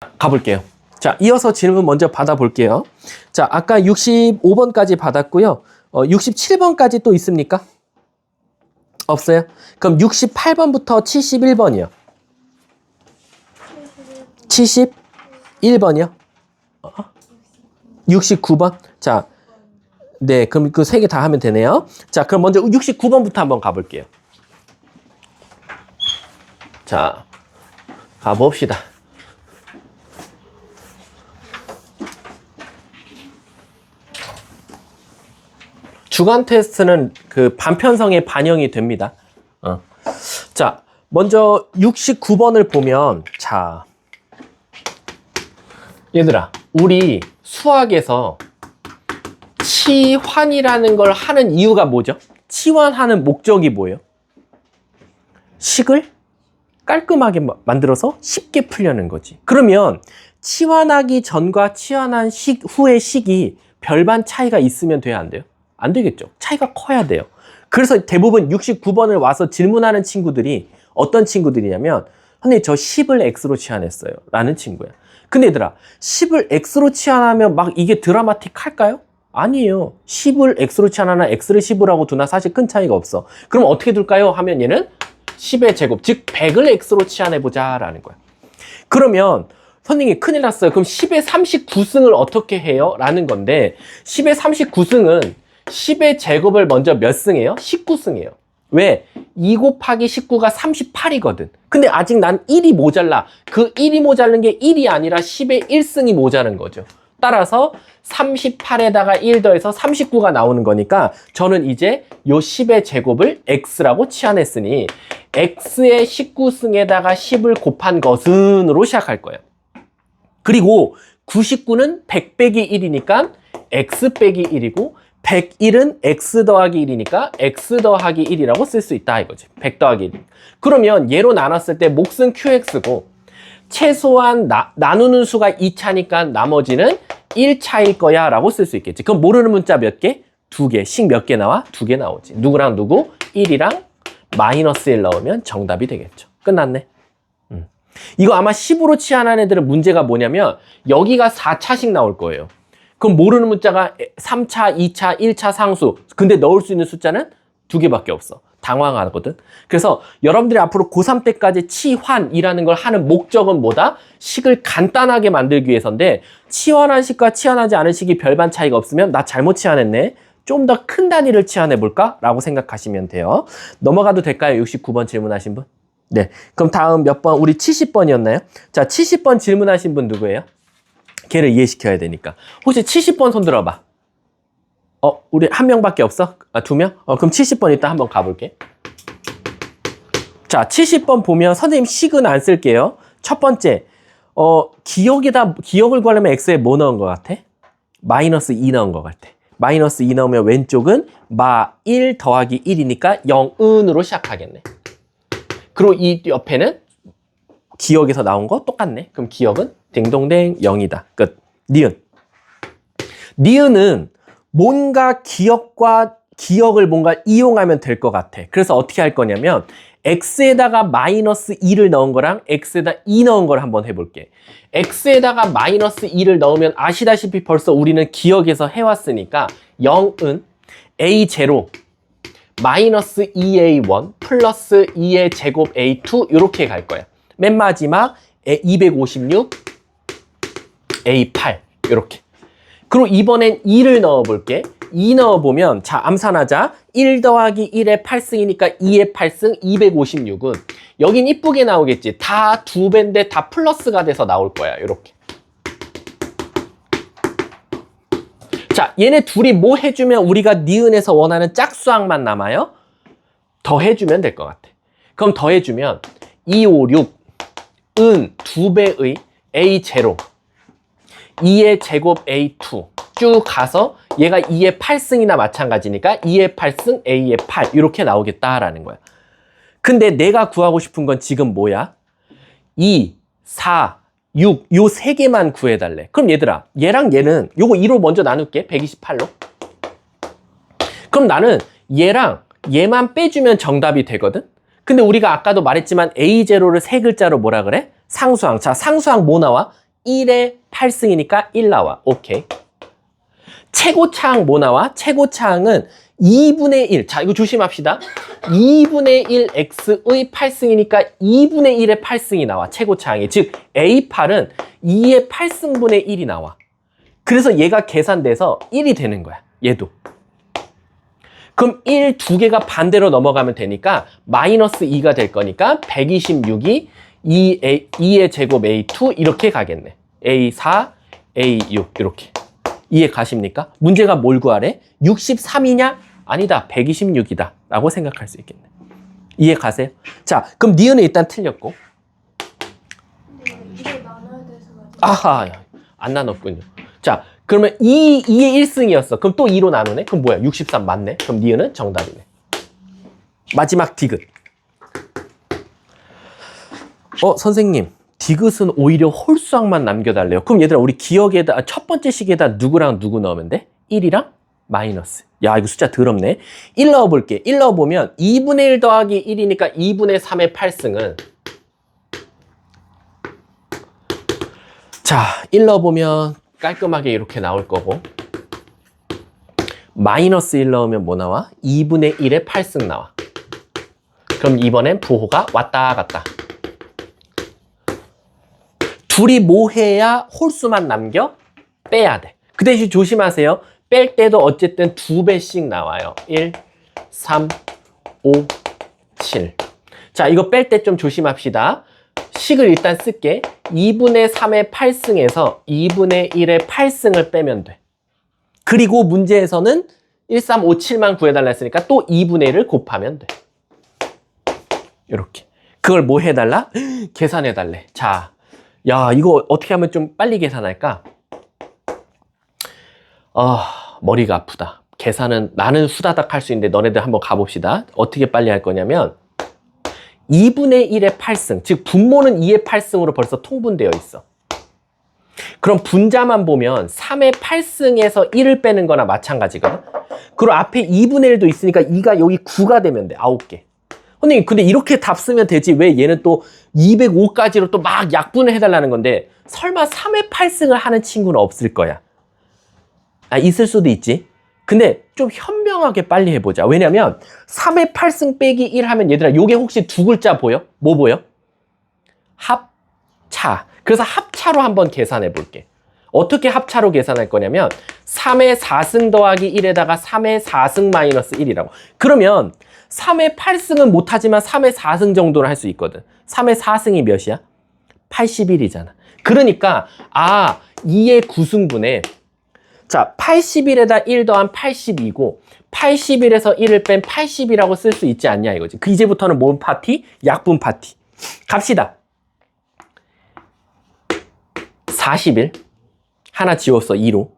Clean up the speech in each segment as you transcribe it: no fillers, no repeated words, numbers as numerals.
가볼게요. 자, 이어서 질문 먼저 받아볼게요. 자, 아까 65번까지 받았고요. 67번까지 또 있습니까? 없어요? 그럼 68번부터 71번이요. 71번이요? 69번? 자, 네, 그럼 그 세 개 다 하면 되네요. 자, 그럼 먼저 69번부터 한번 가볼게요. 자, 가봅시다. 주관 테스트는 그 반편성에 반영이 됩니다. 자, 먼저 69번을 보면, 자, 얘들아, 우리 수학에서 치환이라는 걸 하는 이유가 뭐죠? 치환하는 목적이 뭐예요? 식을 깔끔하게 만들어서 쉽게 풀려는 거지. 그러면 치환하기 전과 치환한 후의 식이 별반 차이가 있으면 돼야 안 돼요? 안 되겠죠. 차이가 커야 돼요. 그래서 대부분 69번을 와서 질문하는 친구들이 어떤 친구들이냐면, 선생님 저 10을 x로 치환했어요 라는 친구야. 근데 얘들아, 10을 x로 치환하면 막 이게 드라마틱할까요? 아니에요. 10을 x로 치환하나 x를 10으로 하고 두나 사실 큰 차이가 없어. 그럼 어떻게 둘까요? 하면 얘는 10의 제곱, 즉 100을 x로 치환해보자 라는 거야. 그러면 선생님이 큰일 났어요. 그럼 10의 39승을 어떻게 해요? 라는 건데, 10의 39승은 10의 제곱을 먼저 몇 승해요? 19승이에요. 왜? 2 곱하기 19가 38이거든. 근데 아직 난 1이 모자라. 그 1이 모자른 게 1이 아니라 10의 1승이 모자른 거죠. 따라서 38에다가 1 더해서 39가 나오는 거니까 저는 이제 요 10의 제곱을 x라고 치환했으니 x의 19승에다가 10을 곱한 것은으로 시작할 거예요. 그리고 99는 100 빼기 1이니까 x 빼기 1이고 101은 x 더하기 1이니까 x 더하기 1이라고 쓸 수 있다 이거지. 100 더하기 1. 그러면 얘로 나눴을 때 몫은 qx고 최소한 나누는 수가 2차니까 나머지는 1차일 거야 라고 쓸 수 있겠지. 그럼 모르는 문자 몇 개? 2개. 식 몇 개 나와? 2개 나오지. 누구랑 누구? 1이랑 마이너스 1 넣으면 정답이 되겠죠. 끝났네. 이거 아마 10으로 치환한 애들은 문제가 뭐냐면 여기가 4차씩 나올 거예요. 그럼 모르는 문자가 3차, 2차, 1차 상수. 근데 넣을 수 있는 숫자는 2개밖에 없어. 당황하거든. 그래서 여러분들이 앞으로 고3 때까지 치환이라는 걸 하는 목적은 뭐다? 식을 간단하게 만들기 위해서인데, 치환한 식과 치환하지 않은 식이 별반 차이가 없으면 나 잘못 치환했네. 좀 더 큰 단위를 치환해 볼까? 라고 생각하시면 돼요. 넘어가도 될까요? 69번 질문하신 분? 네. 그럼 다음 몇 번? 우리 70번이었나요? 자, 70번 질문하신 분 누구예요? 걔를 이해시켜야 되니까. 혹시 70번 손 들어봐. 우리 한 명밖에 없어? 아, 2명? 그럼 70번 이따 한번 가볼게. 자, 70번 보면 선생님 식은 안 쓸게요. 첫 번째, 기억을 구하려면 x에 뭐 넣은 것 같아? 마이너스 2 넣은 것 같아. 마이너스 2 넣으면 왼쪽은 마 1 더하기 1이니까 0은으로 시작하겠네. 그리고 이 옆에는 기억에서 나온 거 똑같네. 그럼 기억은 딩동댕 0이다. 끝. 니은. 니은은 뭔가 기억을 뭔가 이용하면 될 것 같아. 그래서 어떻게 할 거냐면 x에다가 마이너스 2를 넣은 거랑 x에다 2 넣은 걸 한번 해볼게. x에다가 마이너스 2를 넣으면 아시다시피 벌써 우리는 기억에서 해왔으니까 0은 a0 마이너스 2a1 플러스 2의 제곱 a2 이렇게 갈 거야. 맨 마지막 256 a8 이렇게. 그리고 이번엔 2를 넣어볼게. 2 넣어보면 자 암산하자. 1 더하기 1의 8승이니까 2의 8승 256은 여긴 이쁘게 나오겠지. 다 2배인데 다 플러스가 돼서 나올 거야. 이렇게. 자 얘네 둘이 뭐 해주면 우리가 니은에서 원하는 짝수항만 남아요? 더 해주면 될 것 같아. 그럼 더 해주면 256은 2배의 a0 2의 제곱 a2 쭉 가서 얘가 2의 8승이나 마찬가지니까 2의 8승 a의 8 이렇게 나오겠다라는 거야. 근데 내가 구하고 싶은 건 지금 뭐야? 2, 4, 6 요 세 개만 구해달래. 그럼 얘들아 얘랑 얘는 요거 2로 먼저 나눌게. 128로. 그럼 나는 얘랑 얘만 빼주면 정답이 되거든. 근데 우리가 아까도 말했지만 a0를 세 글자로 뭐라 그래? 상수항. 자 상수항 뭐 나와? 1의 8승이니까 1 나와. 오케이. 최고차항 뭐 나와? 최고차항은 2분의 1. 자, 이거 조심합시다. 2분의 1 x의 8승이니까 2분의 1의 8승이 나와. 최고차항이. 즉 A8은 2의 8승분의 1이 나와. 그래서 얘가 계산돼서 1이 되는 거야. 얘도. 그럼 1 두 개가 반대로 넘어가면 되니까 마이너스 2가 될 거니까 126이 2의 제곱 A2 이렇게 가겠네. A4, A6 이렇게. 이해 가십니까? 문제가 뭘 구하래? 63이냐? 아니다. 126이다. 라고 생각할 수 있겠네. 이해 가세요? 자, 그럼 니은은 일단 틀렸고. 근데 이거 나눠야 돼서 아하, 안 나눴군요. 자, 그러면 2의 1승이었어. 그럼 또 2로 나누네? 그럼 뭐야? 63 맞네? 그럼 니은은 정답이네. 마지막 디귿. 선생님. 디귿은 오히려 홀수항만 남겨달래요. 그럼 얘들아 우리 기억에다 첫 번째 식에다 누구랑 누구 넣으면 돼? 1이랑 마이너스. 야 이거 숫자 더럽네. 1 넣어볼게. 1 넣어보면 2분의 1 더하기 1이니까 2분의 3의 8승은 자 1 넣어보면 깔끔하게 이렇게 나올 거고 마이너스 1 넣으면 뭐 나와? 2분의 1의 8승 나와. 그럼 이번엔 부호가 왔다 갔다. 둘이 뭐 해야 홀수만 남겨? 빼야 돼. 그 대신 조심하세요. 뺄 때도 어쨌든 2배씩 나와요. 1, 3, 5, 7. 자, 이거 뺄 때 좀 조심합시다. 식을 일단 쓸게. 2분의 3의 8승에서 2분의 1의 8승을 빼면 돼. 그리고 문제에서는 1, 3, 5, 7만 구해달라 했으니까 또 2분의 1을 곱하면 돼. 이렇게. 그걸 뭐 해달라? 계산해달래. 자. 야, 이거 어떻게 하면 좀 빨리 계산할까? 머리가 아프다. 계산은 나는 후다닥 할 수 있는데 너네들 한번 가봅시다. 어떻게 빨리 할 거냐면 2분의 1의 8승, 즉 분모는 2의 8승으로 벌써 통분되어 있어. 그럼 분자만 보면 3의 8승에서 1을 빼는 거나 마찬가지거든. 그리고 앞에 2분의 1도 있으니까 2가 여기 9가 되면 돼. 9개. 선생님 근데 이렇게 답 쓰면 되지 왜 얘는 또 205까지로 또 막 약분을 해달라는 건데 설마 3의 8승을 하는 친구는 없을 거야. 있을 수도 있지. 근데 좀 현명하게 빨리 해보자. 왜냐면 3의 8승 빼기 1 하면 얘들아 요게 혹시 두 글자 보여? 뭐 보여? 합차. 그래서 합차로 한번 계산해 볼게. 어떻게 합차로 계산할 거냐면 3의 4승 더하기 1에다가 3의 4승 마이너스 1이라고. 그러면 3의 8승은 못하지만 3의 4승 정도는 할 수 있거든. 3의 4승이 몇이야? 81이잖아. 그러니까 2의 9승분에 자 81에다 1 더한 82고 81에서 1을 뺀 80이라고 쓸 수 있지 않냐 이거지. 그 이제부터는 뭔 파티? 약분 파티. 갑시다. 41 하나 지웠어 2로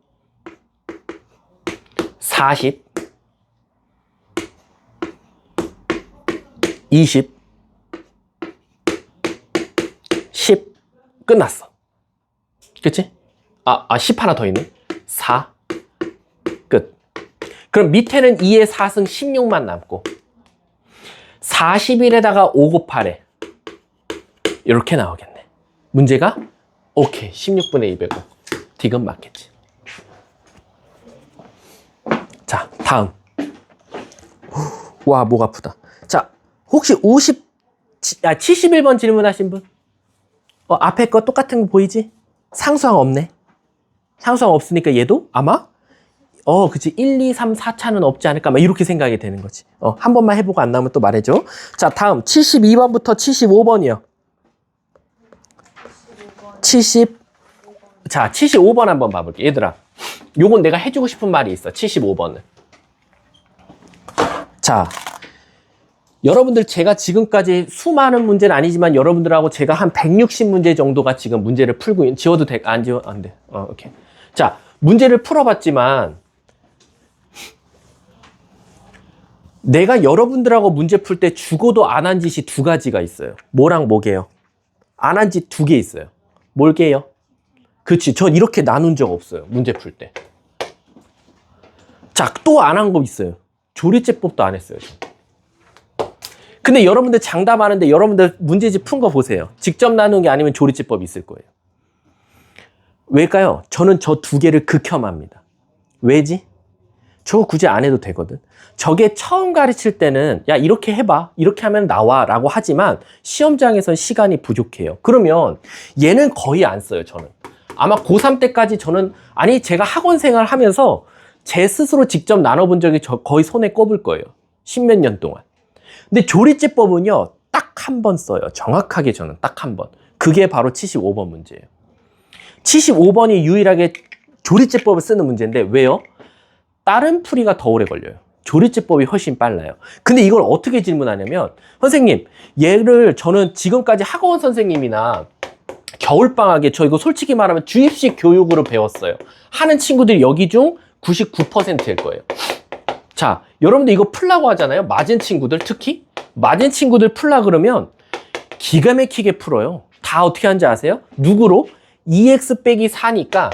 40 20 10 끝났어. 그치? 10 하나 더 있네. 4 끝. 그럼 밑에는 2의 4승 16만 남고 41에다가 5 곱하래. 이렇게 나오겠네. 문제가 오케이 16분의 205. 디귿 맞겠지. 자 다음. 와 목 아프다. 자 혹시 71번 질문하신 분? 앞에 거 똑같은 거 보이지? 상수항 없네. 상수항 없으니까 얘도 아마 그치 1, 2, 3, 4차는 없지 않을까 막 이렇게 생각이 되는 거지. 한 번만 해보고 안 나오면 또 말해줘. 자 다음 72번부터 75번이요. 75번 한번 봐볼게. 얘들아 요건 내가 해주고 싶은 말이 있어. 75번은 자 여러분들 제가 지금까지 수많은 문제는 아니지만 여러분들하고 제가 한 160문제 정도가 지금 문제를 풀고 있는. 지워도 돼? 안 지워? 안 돼. 오케이. 자 문제를 풀어봤지만 내가 여러분들하고 문제 풀 때 죽어도 안 한 짓이 두 가지가 있어요. 뭐랑 뭐게요? 안 한 짓 두 개 있어요. 뭘게요? 그치, 전 이렇게 나눈 적 없어요. 문제 풀 때. 자, 또 안 한 거 있어요. 조리제법도 안 했어요. 근데 여러분들 장담하는데 여러분들 문제집 푼 거 보세요. 직접 나눈 게 아니면 조리제법 있을 거예요. 왜일까요? 저는 저 두 개를 극혐합니다. 왜지? 저거 굳이 안 해도 되거든. 저게 처음 가르칠 때는 야 이렇게 해봐, 이렇게 하면 나와 라고 하지만 시험장에선 시간이 부족해요. 그러면 얘는 거의 안 써요. 저는 아마 고3 때까지 저는 아니 제가 학원 생활 하면서 제 스스로 직접 나눠본 적이 거의 손에 꼽을 거예요. 십몇 년 동안. 근데 조리제법은요 딱 한 번 써요. 정확하게 저는 딱 한 번. 그게 바로 75번 문제예요. 75번이 유일하게 조리제법을 쓰는 문제인데 왜요? 다른 풀이가 더 오래 걸려요. 조리제법이 훨씬 빨라요. 근데 이걸 어떻게 질문하냐면 선생님 얘를 저는 지금까지 학원 선생님이나 겨울방학에 저 이거 솔직히 말하면 주입식 교육으로 배웠어요. 하는 친구들이 여기 중 99%일 거예요. 자, 여러분들 이거 풀라고 하잖아요. 맞은 친구들 특히 맞은 친구들 풀라 그러면 기가 막히게 풀어요. 다 어떻게 하는지 아세요? 누구로? 2x 빼기 4니까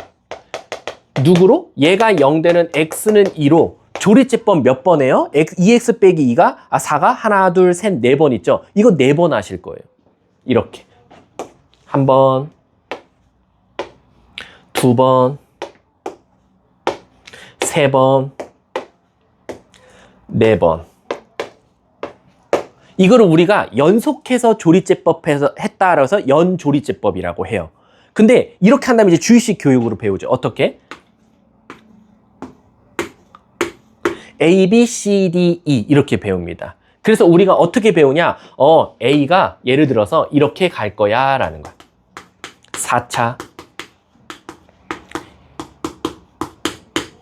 누구로? 얘가 0 되는 x는 2로 조리제법 몇 번 해요? 2x 빼기 2가 4가 하나 둘 셋 네 번 있죠. 이거 4번 하실 거예요. 이렇게 한 번, 두 번, 세 번, 네 번. 이거를 우리가 연속해서 조리제법에서 했다라서 연조리제법이라고 해요. 근데 이렇게 한다면 이제 주의식 교육으로 배우죠. 어떻게? A, B, C, D, E 이렇게 배웁니다. 그래서 우리가 어떻게 배우냐? A가 예를 들어서 이렇게 갈 거야 라는 거야. 4차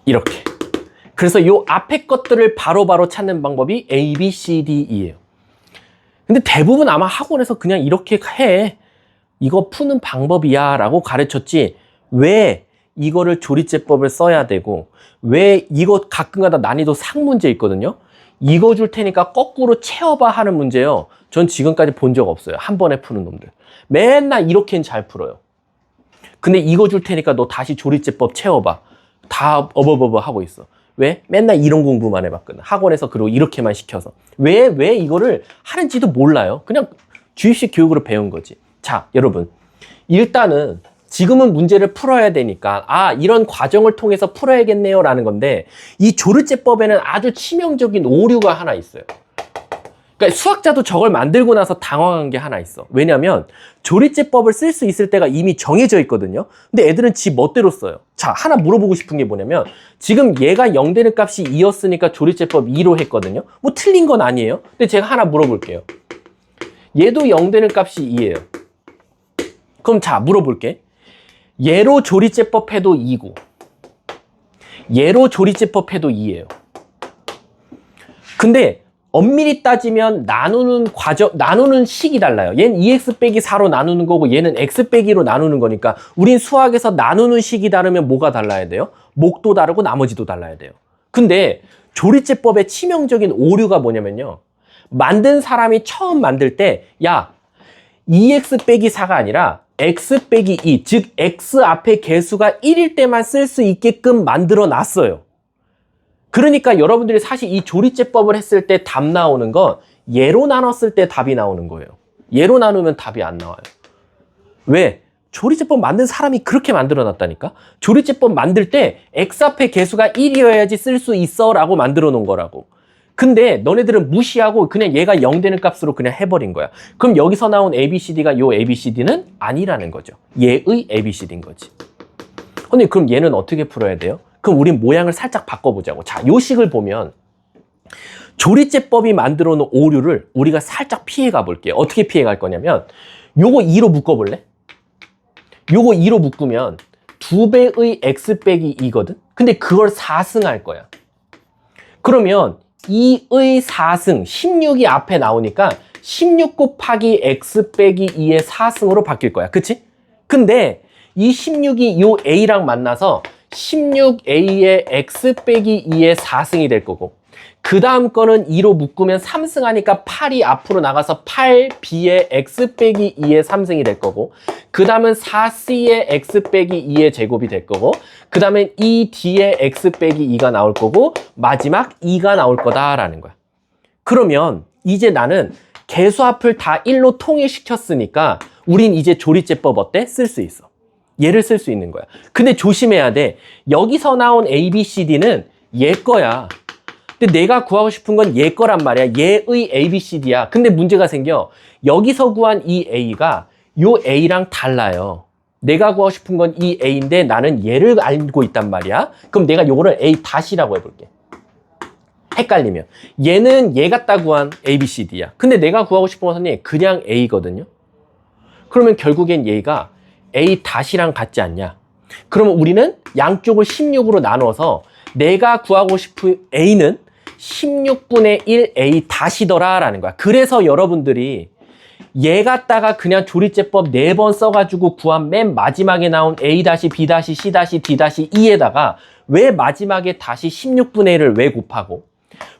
이렇게. 그래서 요 앞에 것들을 바로바로 찾는 방법이 A, B, C, D, E예요. 근데 대부분 아마 학원에서 그냥 이렇게 해. 이거 푸는 방법이야 라고 가르쳤지 왜 이거를 조리제법을 써야 되고 왜 이거 가끔가다 난이도 상문제 있거든요. 이거 줄 테니까 거꾸로 채워봐 하는 문제요. 전 지금까지 본 적 없어요. 한 번에 푸는 놈들. 맨날 이렇게는 잘 풀어요. 근데 이거 줄 테니까 너 다시 조리제법 채워봐. 다 어버버버 하고 있어. 왜? 맨날 이런 공부만 해봤거든. 학원에서 그리고 이렇게만 시켜서. 왜 이거를 하는지도 몰라요. 그냥 주입식 교육으로 배운 거지. 자, 여러분. 일단은 지금은 문제를 풀어야 되니까 이런 과정을 통해서 풀어야겠네요 라는 건데 이 조리제법에는 아주 치명적인 오류가 하나 있어요. 그러니까 수학자도 저걸 만들고 나서 당황한 게 하나 있어. 왜냐면 조리제법을 쓸 수 있을 때가 이미 정해져 있거든요. 근데 애들은 지 멋대로 써요. 자, 하나 물어보고 싶은 게 뭐냐면 지금 얘가 0 되는 값이 2였으니까 조리제법 2로 했거든요. 뭐 틀린 건 아니에요. 근데 제가 하나 물어볼게요. 얘도 0 되는 값이 2예요. 그럼 자, 물어볼게. 얘로 조리제법 해도 2고 얘로 조리제법 해도 2예요. 근데 엄밀히 따지면 나누는 식이 달라요. 얘는 2x 빼기 4로 나누는 거고 얘는 x 빼기로 나누는 거니까 우린 수학에서 나누는 식이 다르면 뭐가 달라야 돼요? 목도 다르고 나머지도 달라야 돼요. 근데 조리제법의 치명적인 오류가 뭐냐면요. 만든 사람이 처음 만들 때 야 2x 빼기 4가 아니라 x 빼기 2, 즉 x 앞에 개수가 1일 때만 쓸 수 있게끔 만들어 놨어요. 그러니까 여러분들이 사실 이 조리제법을 했을 때 답 나오는 건 얘로 나눴을 때 답이 나오는 거예요. 얘로 나누면 답이 안 나와요. 왜? 조리제법 만든 사람이 그렇게 만들어 놨다니까? 조리제법 만들 때 x 앞에 개수가 1이어야지 쓸 수 있어 라고 만들어 놓은 거라고. 근데 너네들은 무시하고 그냥 얘가 0 되는 값으로 그냥 해버린 거야. 그럼 여기서 나온 ABCD가 요 ABCD는 아니라는 거죠. 얘의 ABCD인 거지. 근데 그럼 얘는 어떻게 풀어야 돼요? 그럼 우린 모양을 살짝 바꿔보자고. 자, 요 식을 보면 조리제법이 만들어 놓은 오류를 우리가 살짝 피해가 볼게요. 어떻게 피해갈 거냐면 요거 2로 묶어볼래? 요거 2로 묶으면 2배의 x 빼기 2거든? 근데 그걸 4승할 거야. 그러면 2의 4승, 16이 앞에 나오니까 16 곱하기 x 빼기 2의 4승으로 바뀔 거야. 그치? 근데 이 16이 요 a랑 만나서 16a의 x 빼기 2의 4승이 될 거고 그 다음 거는 2로 묶으면 3승 하니까 8이 앞으로 나가서 8b의 x 빼기 2의 3승이 될 거고 그 다음은 4c의 x 빼기 2의 제곱이 될 거고 그 다음엔 2d의 x 빼기 2가 나올 거고 마지막 2가 나올 거다라는 거야. 그러면 이제 나는 개수 앞을 다 1로 통일시켰으니까 우린 이제 조리제법 어때? 쓸 수 있어. 얘를 쓸 수 있는 거야. 근데 조심해야 돼. 여기서 나온 A, B, C, D는 얘 거야. 근데 내가 구하고 싶은 건 얘 거란 말이야. 얘의 A, B, C, D야. 근데 문제가 생겨. 여기서 구한 이 A가 요 A랑 달라요. 내가 구하고 싶은 건 이 A인데 나는 얘를 알고 있단 말이야. 그럼 내가 요거를 A 다시라고 해볼게. 헷갈리면. 얘는 얘 갖다 구한 A, B, C, D야. 근데 내가 구하고 싶은 것은 그냥 A거든요. 그러면 결국엔 얘가 A 다시랑 같지 않냐? 그러면 우리는 양쪽을 16으로 나눠서 내가 구하고 싶은 A는 16분의 1 A 다시더라 라는 거야. 그래서 여러분들이 얘 갖다가 그냥 조리제법 4번 써가지고 구한 맨 마지막에 나온 A 다시 B 다시 C 다시 D 다시 E에다가 왜 마지막에 다시 16분의 1을 왜 곱하고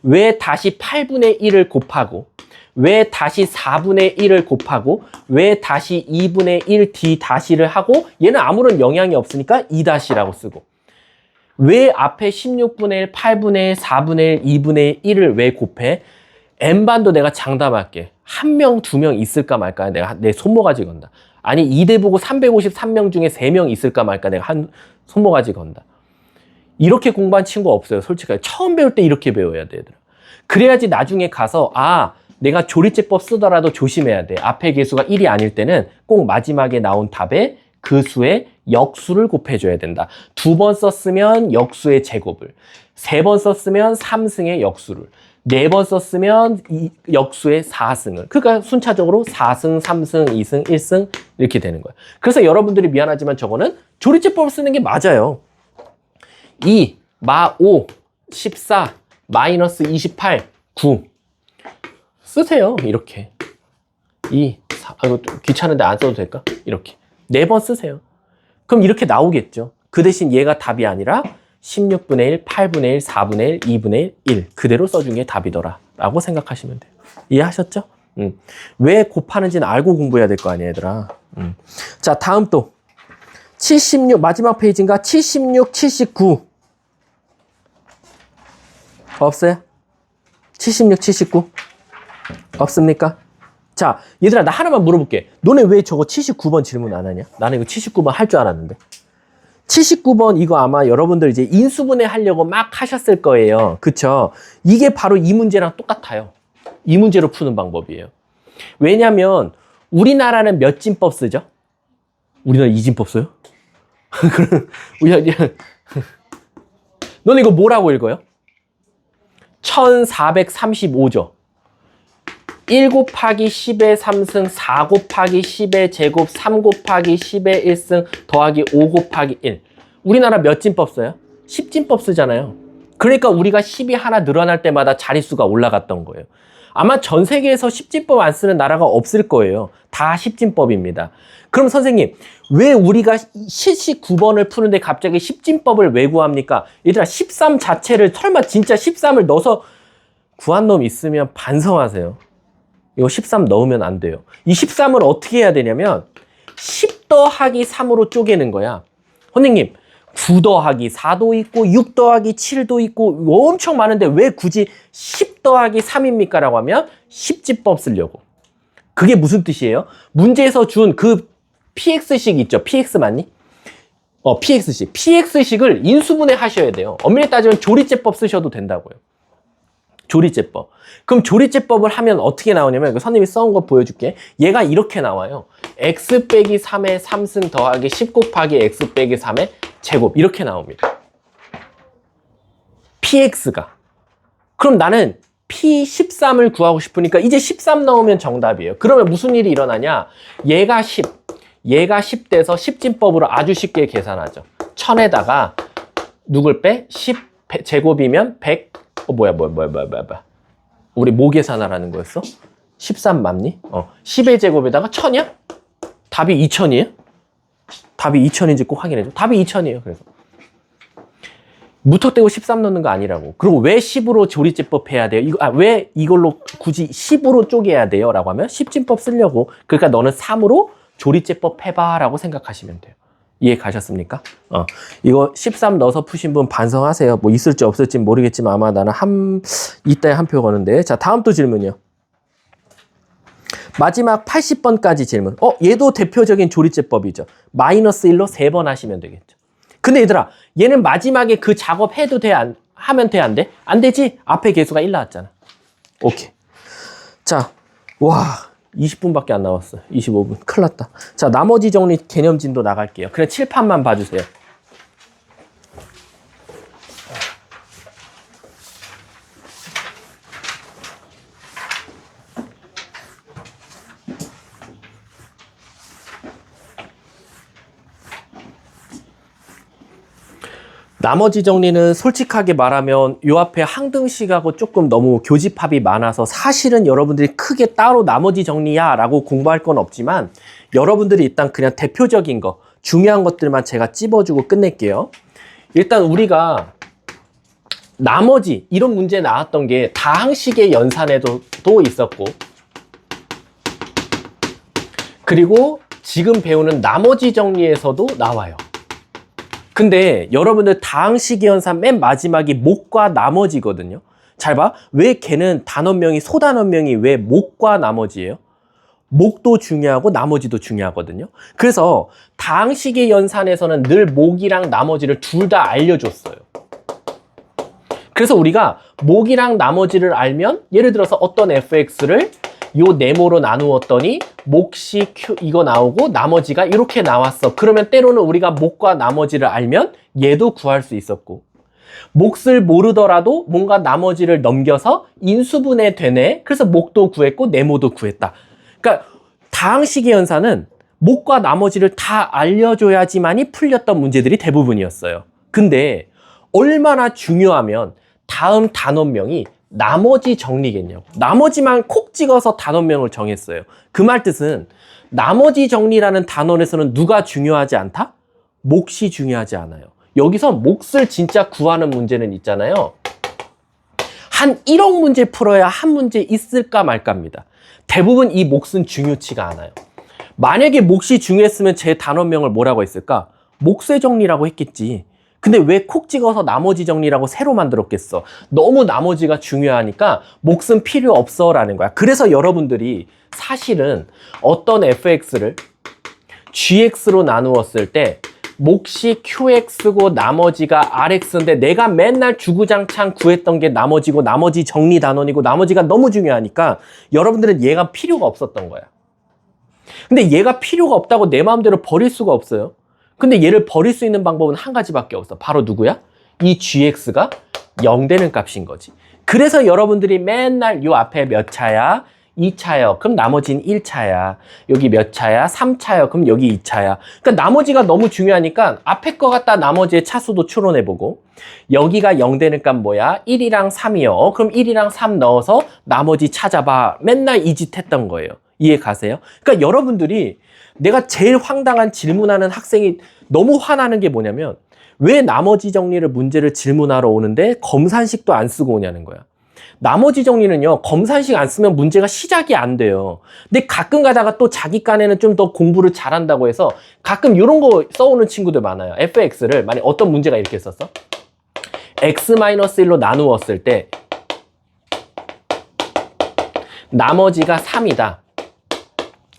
왜 다시 8분의 1을 곱하고 왜 다시 4분의 1을 곱하고 왜 다시 2분의 1 D 다시를 하고 얘는 아무런 영향이 없으니까 2 다시라고 쓰고 왜 앞에 16분의 1, 8분의 1, 4분의 1, 2분의 1을 왜 곱해? N반도 내가 장담할게. 1명, 2명 있을까 말까 내가 내 손모가지 건다. 아니 2대 보고 353명 중에 3명 있을까 말까 내가 한 손모가지 건다. 이렇게 공부한 친구 없어요. 솔직하게. 처음 배울 때 이렇게 배워야 돼, 얘들아. 그래야지 나중에 가서 내가 조리제법 쓰더라도 조심해야 돼. 앞에 개수가 1이 아닐 때는 꼭 마지막에 나온 답에 그 수의 역수를 곱해줘야 된다. 2번 썼으면 역수의 제곱을, 3번 썼으면 3승의 역수를, 4번 썼으면 역수의 4승을. 그러니까 순차적으로 4승, 3승, 2승, 1승 이렇게 되는 거야. 그래서 여러분들이 미안하지만 저거는 조리제법을 쓰는 게 맞아요. 2, 마 5, 14, 마이너스 28, 9 쓰세요. 이렇게 2, 4, 이거 귀찮은데 안 써도 될까? 이렇게 4번 쓰세요. 그럼 이렇게 나오겠죠. 그 대신 얘가 답이 아니라 16분의 1, 8분의 1, 4분의 1, 2분의 1 그대로 써준 게 답이더라 라고 생각하시면 돼요. 이해하셨죠? 왜 곱하는지는 알고 공부해야 될 거 아니에요, 얘들아. 자, 다음 또 76, 마지막 페이지인가? 76, 79 없어요? 76, 79 없습니까? 자, 얘들아 나 하나만 물어볼게. 너네 왜 저거 79번 질문 안 하냐? 나는 이거 79번 할 줄 알았는데. 79번 이거 아마 여러분들 이제 인수분해 하려고 막 하셨을 거예요. 그쵸? 이게 바로 이 문제랑 똑같아요. 이 문제로 푸는 방법이에요. 왜냐면 우리나라는 몇 진법 쓰죠? 우리나라 2진법 써요? 그럼 너는 이거 뭐라고 읽어요? 1435죠. 1 곱하기 10의 3승, 4 곱하기 10의 제곱, 3 곱하기 10의 1승, 더하기 5 곱하기 1. 우리나라 몇 진법 써요? 10진법 쓰잖아요. 그러니까 우리가 10이 하나 늘어날 때마다 자릿수가 올라갔던 거예요. 아마 전 세계에서 10진법 안 쓰는 나라가 없을 거예요. 다 10진법입니다. 그럼 선생님, 왜 우리가 79번을 푸는데 갑자기 10진법을 왜 구합니까? 얘들아, 13 자체를 설마 진짜 13을 넣어서 구한 놈 있으면 반성하세요. 이거 13 넣으면 안 돼요. 이 13을 어떻게 해야 되냐면 10 더하기 3으로 쪼개는 거야. 선생님, 9 더하기 4도 있고 6 더하기 7도 있고 엄청 많은데 왜 굳이 10 더하기 3입니까? 라고 하면 10진법 쓰려고. 그게 무슨 뜻이에요? 문제에서 준 그 PX식 있죠? PX 맞니? PX식. PX식을 인수분해 하셔야 돼요. 엄밀히 따지면 조리제법 쓰셔도 된다고요. 조리제법. 그럼 조리제법을 하면 어떻게 나오냐면 선생님이 써온 거 보여줄게. 얘가 이렇게 나와요. x 빼기 3의 3승 더하기 10 곱하기 x 빼기 3의 제곱 이렇게 나옵니다. PX가. 그럼 나는 P13을 구하고 싶으니까 이제 13 넣으면 정답이에요. 그러면 무슨 일이 일어나냐? 얘가 10, 얘가 10 돼서 10진법으로 아주 쉽게 계산하죠. 1000에다가 누굴 빼? 10 제곱이면 100 뭐야. 우리 뭐 계산하라는 거였어? 13 맞니? 10의 제곱에다가 1000이야? 답이 2000이에요? 답이 2000인지 꼭 확인해줘. 답이 2000이에요. 그래서 무턱대고 13 넣는 거 아니라고. 그리고 왜 10으로 조리제법 해야 돼요? 왜 이걸로 굳이 10으로 쪼개야 돼요? 라고 하면 10진법 쓰려고. 그러니까 너는 3으로 조리제법 해봐 라고 생각하시면 돼요. 이해 가셨습니까? 이거 13 넣어서 푸신 분 반성하세요. 뭐 있을지 없을지 모르겠지만 아마 나는 이따에 한 표 거는데. 자, 다음 또 질문이요. 마지막 80번까지 질문. 얘도 대표적인 조리제법이죠. 마이너스 1로 3번 하시면 되겠죠. 근데 얘들아, 얘는 마지막에 그 작업 해도 돼? 하면 돼? 안 돼? 안 되지? 앞에 개수가 1 나왔잖아. 오케이. 자, 와, 20분밖에 안 남았어. 25분. 큰일 났다. 자, 나머지 정리 개념진도 나갈게요. 그냥 칠판만 봐주세요. 나머지 정리는 솔직하게 말하면 요 앞에 항등식하고 조금 너무 교집합이 많아서 사실은 여러분들이 크게 따로 나머지 정리야 라고 공부할 건 없지만 여러분들이 일단 그냥 대표적인 거, 중요한 것들만 제가 찝어주고 끝낼게요. 일단 우리가 나머지 이런 문제 나왔던 게 다항식의 연산에도 또 있었고, 그리고 지금 배우는 나머지 정리에서도 나와요. 근데 여러분들 다항식의 연산 맨 마지막이 목과 나머지거든요. 잘 봐. 왜 걔는 단원명이 소단원명이 왜 목과 나머지예요? 목도 중요하고 나머지도 중요하거든요. 그래서 다항식의 연산에서는 늘 목이랑 나머지를 둘 다 알려줬어요. 그래서 우리가 목이랑 나머지를 알면 예를 들어서 어떤 fx를 요 네모로 나누었더니 몫이 q 이거 나오고 나머지가 이렇게 나왔어. 그러면 때로는 우리가 목과 나머지를 알면 얘도 구할 수 있었고, 몫을 모르더라도 뭔가 나머지를 넘겨서 인수분해 되네. 그래서 목도 구했고 네모도 구했다. 그러니까 다항식의 연산은 목과 나머지를 다 알려줘야지만이 풀렸던 문제들이 대부분이었어요. 근데 얼마나 중요하면 다음 단원명이 나머지 정리겠냐고. 나머지만 콕 찍어서 단원명을 정했어요. 그 말 뜻은 나머지 정리라는 단원에서는 누가 중요하지 않다? 몫이 중요하지 않아요. 여기서 몫을 진짜 구하는 문제는 있잖아요. 한 1억 문제 풀어야 한 문제 있을까 말까입니다. 대부분 이 몫은 중요치가 않아요. 만약에 몫이 중요했으면 제 단원명을 뭐라고 했을까? 몫의 정리라고 했겠지. 근데 왜 콕 찍어서 나머지 정리라고 새로 만들었겠어? 너무 나머지가 중요하니까 몫은 필요 없어 라는 거야. 그래서 여러분들이 사실은 어떤 fx를 gx로 나누었을 때 몫이 qx고 나머지가 rx인데 내가 맨날 주구장창 구했던 게 나머지고 나머지 정리 단원이고 나머지가 너무 중요하니까 여러분들은 얘가 필요가 없었던 거야. 근데 얘가 필요가 없다고 내 마음대로 버릴 수가 없어요. 근데 얘를 버릴 수 있는 방법은 한 가지밖에 없어. 바로 누구야? 이 gx가 0 되는 값인 거지. 그래서 여러분들이 맨날 요 앞에 몇 차야? 2차요. 그럼 나머지는 1차야. 여기 몇 차야? 3차요. 그럼 여기 2차야. 그러니까 나머지가 너무 중요하니까 앞에 거 갖다 나머지의 차수도 추론해보고, 여기가 0 되는 값 뭐야? 1이랑 3이요. 그럼 1이랑 3 넣어서 나머지 찾아봐. 맨날 이 짓 했던 거예요. 이해 가세요? 그러니까 여러분들이 내가 제일 황당한 질문하는 학생이 너무 화나는 게 뭐냐면 왜 나머지 정리를 문제를 질문하러 오는데 검산식도 안 쓰고 오냐는 거야. 나머지 정리는요, 검산식 안 쓰면 문제가 시작이 안 돼요. 근데 가끔 가다가 또 자기 깐에는 좀 더 공부를 잘한다고 해서 가끔 이런 거 써오는 친구들 많아요. fx를 만약 어떤 문제가 이렇게 썼어? x-1로 나누었을 때 나머지가 3이다.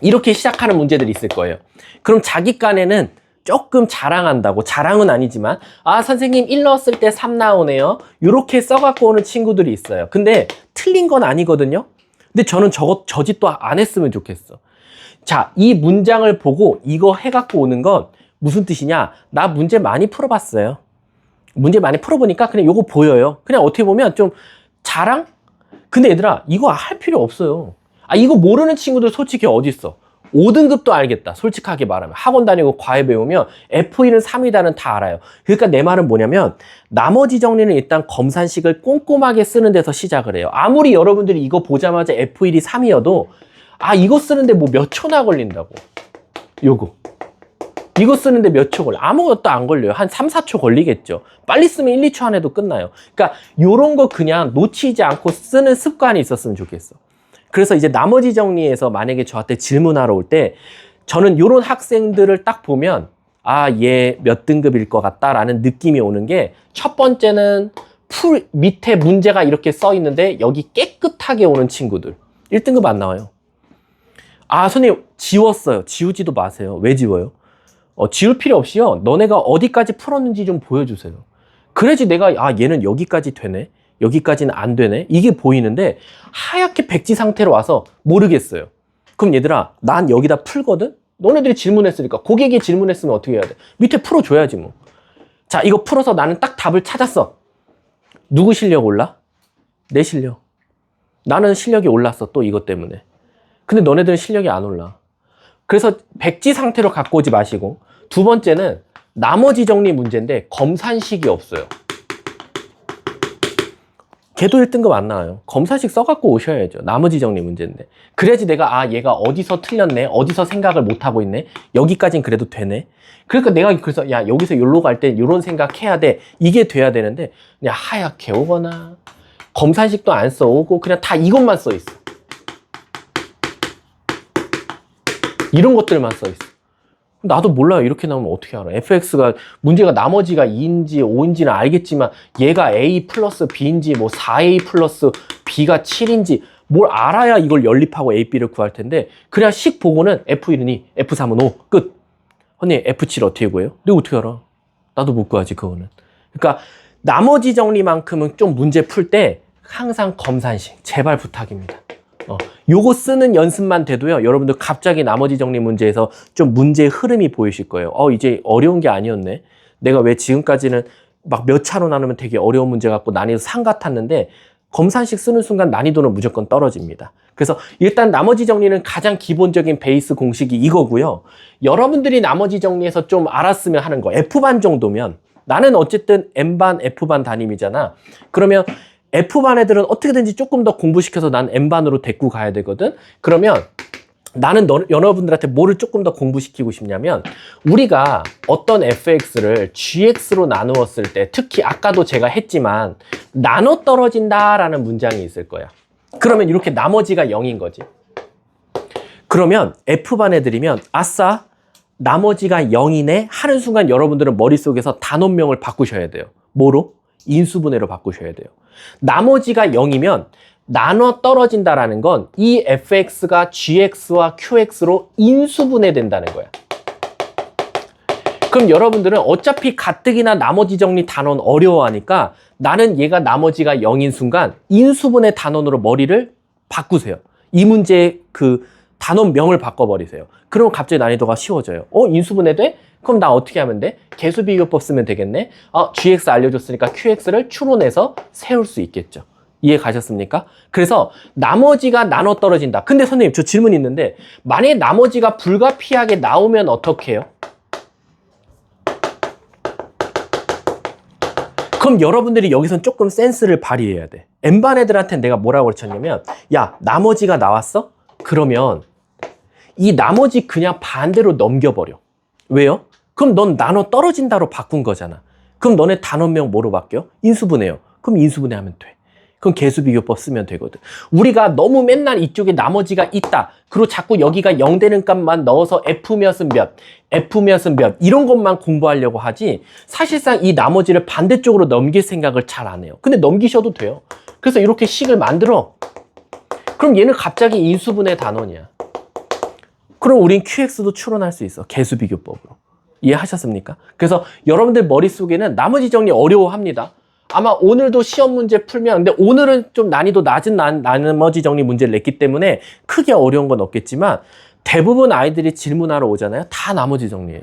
이렇게 시작하는 문제들이 있을 거예요. 그럼 자기 깐에는 조금 자랑한다고, 자랑은 아니지만 아 선생님 1 넣었을 때 3 나오네요. 이렇게 써갖고 오는 친구들이 있어요. 근데 틀린 건 아니거든요. 근데 저는 저 짓도 안 했으면 좋겠어. 자, 이 문장을 보고 이거 해갖고 오는 건 무슨 뜻이냐? 나 문제 많이 풀어봤어요. 문제 많이 풀어보니까 그냥 요거 보여요. 그냥 어떻게 보면 좀 자랑? 근데 얘들아 이거 할 필요 없어요. 아 이거 모르는 친구들 솔직히 어딨어. 5등급도 알겠다. 솔직하게 말하면 학원 다니고 과외 배우면 F1은 3이다는 다 알아요. 그러니까 내 말은 뭐냐면 나머지 정리는 일단 검산식을 꼼꼼하게 쓰는 데서 시작을 해요. 아무리 여러분들이 이거 보자마자 F1이 3이어도 아 이거 쓰는데 뭐 몇 초나 걸린다고. 이거 쓰는데 몇 초 걸려? 아무것도 안 걸려요. 한 3, 4초 걸리겠죠. 빨리 쓰면 1, 2초 안에도 끝나요. 그러니까 요런 거 그냥 놓치지 않고 쓰는 습관이 있었으면 좋겠어. 그래서 이제 나머지 정리에서 만약에 저한테 질문하러 올 때 저는 요런 학생들을 딱 보면 아, 얘 몇 등급일 것 같다라는 느낌이 오는 게 첫 번째는 밑에 문제가 이렇게 써 있는데 여기 깨끗하게 오는 친구들. 1등급 안 나와요. 아, 선생님, 지웠어요. 지우지도 마세요. 왜 지워요? 지울 필요 없이요. 너네가 어디까지 풀었는지 좀 보여주세요. 그래야지 내가, 아, 얘는 여기까지 되네. 여기까지는 안 되네. 이게 보이는데, 하얗게 백지 상태로 와서 모르겠어요. 그럼 얘들아, 난 여기다 풀거든? 너네들이 질문했으니까, 고객이 질문했으면 어떻게 해야 돼? 밑에 풀어줘야지 뭐. 자, 이거 풀어서 나는 딱 답을 찾았어. 누구 실력 올라? 내 실력. 나는 실력이 올랐어. 또 이것 때문에. 근데 너네들은 실력이 안 올라. 그래서 백지 상태로 갖고 오지 마시고, 두 번째는 나머지 정리 문제인데 검산식이 없어요. 걔도 1등급 안 나와요. 검산식 써갖고 오셔야죠. 나머지 정리 문제인데. 그래야지 내가, 아, 얘가 어디서 틀렸네, 어디서 생각을 못하고 있네, 여기까진 그래도 되네. 그러니까 내가 그래서, 야, 여기서 여기로 갈 때 이런 생각해야 돼, 이게 돼야 되는데 그냥 하얗게 오거나 검산식도 안 써오고 그냥 다 이것만 써 있어. 이런 것들만 써 있어. 나도 몰라요. 이렇게 나오면 어떻게 알아? fx가 문제가 나머지가 2인지 5인지는 알겠지만 얘가 a 플러스 b인지 뭐 4a 플러스 b가 7인지 뭘 알아야 이걸 연립하고 a, b를 구할 텐데 그냥 식 보고는 f1은 2, f3은 5 끝. 언니 f7 어떻게 구해요? 내가 어떻게 알아? 나도 못 구하지 그거는. 그러니까 나머지 정리만큼은 좀 문제 풀 때 항상 검산식 제발 부탁입니다. 요거 쓰는 연습만 돼도요, 여러분들 갑자기 나머지 정리 문제에서 좀 문제의 흐름이 보이실 거예요. 이제 어려운 게 아니었네. 내가 왜 지금까지는 막 몇 차로 나누면 되게 어려운 문제 갖고 난이도 3 같았는데, 검산식 쓰는 순간 난이도는 무조건 떨어집니다. 그래서 일단 나머지 정리는 가장 기본적인 베이스 공식이 이거고요. 여러분들이 나머지 정리에서 좀 알았으면 하는 거, F반 정도면, 나는 어쨌든 M반, F반 담임이잖아. 그러면 F반 애들은 어떻게든지 조금 더 공부시켜서 난 M반으로 데리고 가야 되거든. 그러면 나는 여러분들한테 뭐를 조금 더 공부시키고 싶냐면, 우리가 어떤 fx를 gx로 나누었을 때, 특히 아까도 제가 했지만 나눠 떨어진다라는 문장이 있을 거야. 그러면 이렇게 나머지가 0인 거지. 그러면 F반 애들이면 아싸 나머지가 0이네 하는 순간 여러분들은 머릿속에서 단원명을 바꾸셔야 돼요. 뭐로? 인수분해로 바꾸셔야 돼요. 나머지가 0이면 나눠 떨어진다라는 건 이 fx가 gx와 qx로 인수분해된다는 거야. 그럼 여러분들은 어차피 가뜩이나 나머지 정리 단원 어려워하니까 나는 얘가 나머지가 0인 순간 인수분해 단원으로 머리를 바꾸세요. 이 문제의 그 단원명을 바꿔버리세요. 그러면 갑자기 난이도가 쉬워져요. 인수분해 돼? 그럼 나 어떻게 하면 돼? 개수비교법 쓰면 되겠네? gx 알려줬으니까 qx를 추론해서 세울 수 있겠죠. 이해 가셨습니까? 그래서 나머지가 나눠 떨어진다. 근데 선생님 저 질문 있는데, 만약에 나머지가 불가피하게 나오면 어떻게 해요? 그럼 여러분들이 여기선 조금 센스를 발휘해야 돼. N반 애들한테 내가 뭐라고 가르쳤냐면, 야, 나머지가 나왔어? 그러면 이 나머지 그냥 반대로 넘겨버려. 왜요? 그럼 넌 나눠 떨어진다로 바꾼 거잖아. 그럼 너네 단원명 뭐로 바뀌어? 인수분해요. 그럼 인수분해하면 돼. 그럼 개수비교법 쓰면 되거든. 우리가 너무 맨날 이쪽에 나머지가 있다, 그리고 자꾸 여기가 0 되는 값만 넣어서 F몇은 몇, F몇은 몇, 이런 것만 공부하려고 하지, 사실상 이 나머지를 반대쪽으로 넘길 생각을 잘 안 해요. 근데 넘기셔도 돼요. 그래서 이렇게 식을 만들어. 그럼 얘는 갑자기 인수분해 단원이야. 그럼 우린 QX도 추론할 수 있어. 개수비교법으로. 이해하셨습니까? 그래서 여러분들 머릿속에는 나머지 정리 어려워합니다. 아마 오늘도 시험 문제 풀면, 근데 오늘은 좀 난이도 낮은 나머지 정리 문제를 냈기 때문에 크게 어려운 건 없겠지만, 대부분 아이들이 질문하러 오잖아요. 다 나머지 정리예요.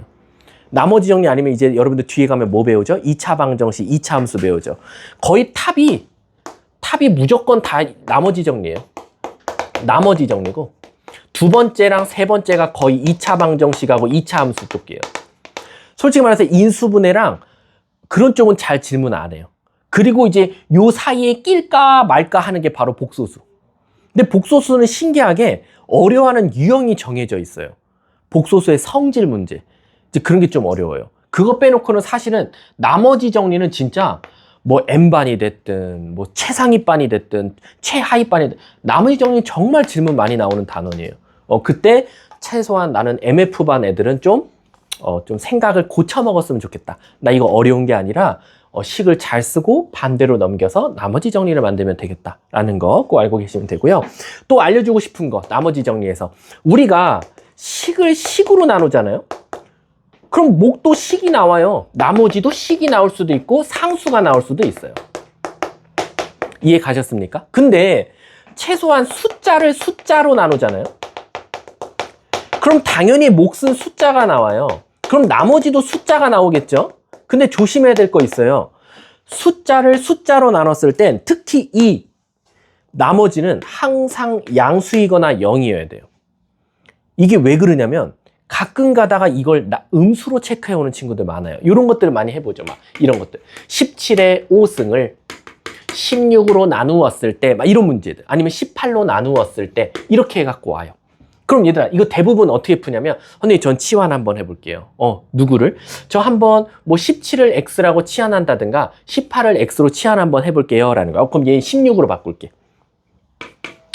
나머지 정리 아니면 이제 여러분들 뒤에 가면 뭐 배우죠? 2차 방정식, 2차 함수 배우죠. 거의 탑이 무조건 다 나머지 정리예요. 나머지 정리고, 두 번째랑 세 번째가 거의 2차 방정식하고 2차 함수 쪽이에요. 솔직히 말해서 인수분해랑 그런 쪽은 잘 질문 안 해요. 그리고 이제 요 사이에 낄까 말까 하는 게 바로 복소수. 근데 복소수는 신기하게 어려워하는 유형이 정해져 있어요. 복소수의 성질 문제. 이제 그런 게 좀 어려워요. 그거 빼놓고는 사실은 나머지 정리는 진짜 뭐 M반이 됐든 뭐 최상위반이 됐든 최하위반이 됐든 나머지 정리 정말 질문 많이 나오는 단원이에요. 그때 최소한 나는 MF반 애들은 좀 생각을 고쳐 먹었으면 좋겠다. 나 이거 어려운 게 아니라 식을 잘 쓰고 반대로 넘겨서 나머지 정리를 만들면 되겠다라는 거 꼭 알고 계시면 되고요. 또 알려주고 싶은 거, 나머지 정리에서 우리가 식을 식으로 나누잖아요. 그럼 목도 식이 나와요. 나머지도 식이 나올 수도 있고 상수가 나올 수도 있어요. 이해 가셨습니까? 근데 최소한 숫자를 숫자로 나누잖아요. 그럼 당연히 몫은 숫자가 나와요. 그럼 나머지도 숫자가 나오겠죠? 근데 조심해야 될 거 있어요. 숫자를 숫자로 나눴을 땐 특히 이 나머지는 항상 양수이거나 0이어야 돼요. 이게 왜 그러냐면 가끔 가다가 이걸 음수로 체크해 오는 친구들 많아요. 이런 것들을 많이 해보죠. 막 이런 것들. 17의 5승을 16으로 나누었을 때 막 이런 문제들. 아니면 18로 나누었을 때 이렇게 해갖고 와요. 그럼 얘들아 이거 대부분 어떻게 푸냐면 선생님 전 치환 한번 해볼게요. 누구를? 저 한번 뭐 17을 x라고 치환한다든가 18을 x로 치환 한번 해볼게요 라는 거야. 그럼 얘 16으로 바꿀게.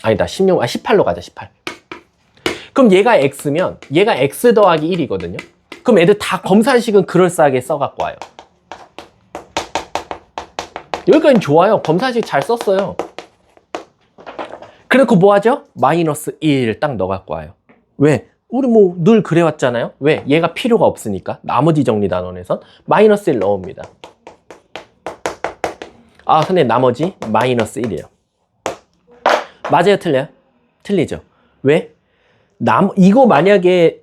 아니다 18로 가자 18. 그럼 얘가 x면 얘가 x 더하기 1이거든요. 그럼 애들 다 검산식은 그럴싸하게 써갖고 와요. 여기까지는 좋아요. 검산식 잘 썼어요. 그래놓고 뭐 하죠? 마이너스 1 딱 넣어갖고 와요. 왜? 우리 뭐 늘 그래왔잖아요. 왜? 얘가 필요가 없으니까. 나머지 정리 단원에선 마이너스 1 넣습니다. 아 근데 나머지 마이너스 1이에요. 맞아요? 틀려요? 틀리죠? 왜? 이거 만약에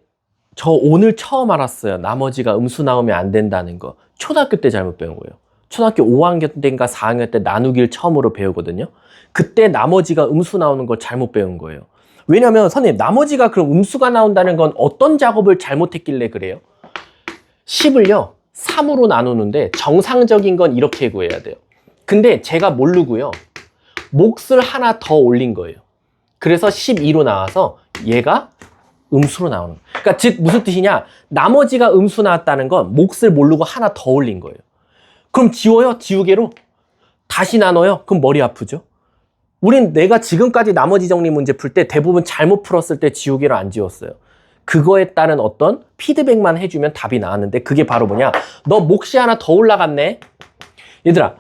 저 오늘 처음 알았어요. 나머지가 음수 나오면 안 된다는 거. 초등학교 때 잘못 배운 거예요. 초등학교 5학년 때인가 4학년 때 나누기를 처음으로 배우거든요. 그때 나머지가 음수 나오는 걸 잘못 배운 거예요. 왜냐면 선생님 나머지가 그럼 음수가 나온다는 건 어떤 작업을 잘못했길래 그래요? 10을요 3으로 나누는데 정상적인 건 이렇게 구해야 돼요. 근데 제가 모르고요 몫을 하나 더 올린 거예요. 그래서 12로 나와서 얘가 음수로 나오는 거예요. 그러니까 즉 무슨 뜻이냐, 나머지가 음수 나왔다는 건 몫을 모르고 하나 더 올린 거예요. 그럼 지워요? 지우개로? 다시 나눠요? 그럼 머리 아프죠? 우린 내가 지금까지 나머지 정리 문제 풀 때 대부분 잘못 풀었을 때 지우개로 안 지웠어요. 그거에 따른 어떤 피드백만 해주면 답이 나왔는데 그게 바로 뭐냐, 너 몫이 하나 더 올라갔네. 얘들아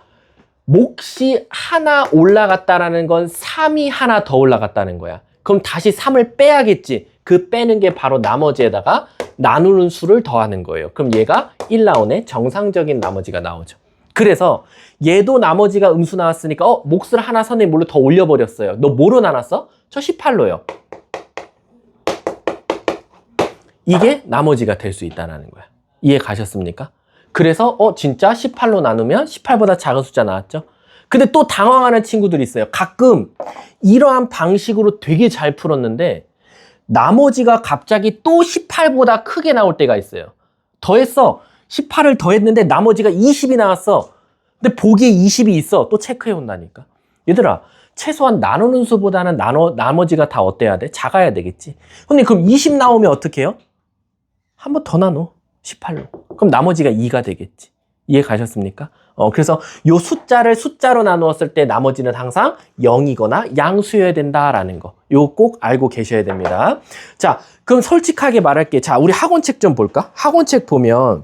몫이 하나 올라갔다라는 건 3이 하나 더 올라갔다는 거야. 그럼 다시 3을 빼야겠지. 그 빼는 게 바로 나머지에다가 나누는 수를 더하는 거예요. 그럼 얘가 1 나오네. 정상적인 나머지가 나오죠. 그래서 얘도 나머지가 음수 나왔으니까 몫을 하나 선생님 뭘로 더 올려버렸어요. 너 뭐로 나눴어? 저 18로요. 이게 나머지가 될 수 있다는 거야. 이해 가셨습니까? 그래서 진짜 18로 나누면 18보다 작은 숫자 나왔죠? 근데 또 당황하는 친구들이 있어요. 가끔 이러한 방식으로 되게 잘 풀었는데 나머지가 갑자기 또 18보다 크게 나올 때가 있어요. 더했어. 18을 더했는데 나머지가 20이 나왔어. 근데 보기에 20이 있어. 또 체크해 온다니까. 얘들아 최소한 나누는 수보다는 나머지가 다 어때야 돼? 작아야 되겠지. 근데 그럼 20 나오면 어떻게 해요? 한 번 더 나눠. 18로. 그럼 나머지가 2가 되겠지. 이해 가셨습니까? 그래서 요 숫자를 숫자로 나누었을 때 나머지는 항상 0이거나 양수여야 된다라는 거. 요거 꼭 알고 계셔야 됩니다. 자, 그럼 솔직하게 말할게. 자, 우리 학원책 좀 볼까? 학원책 보면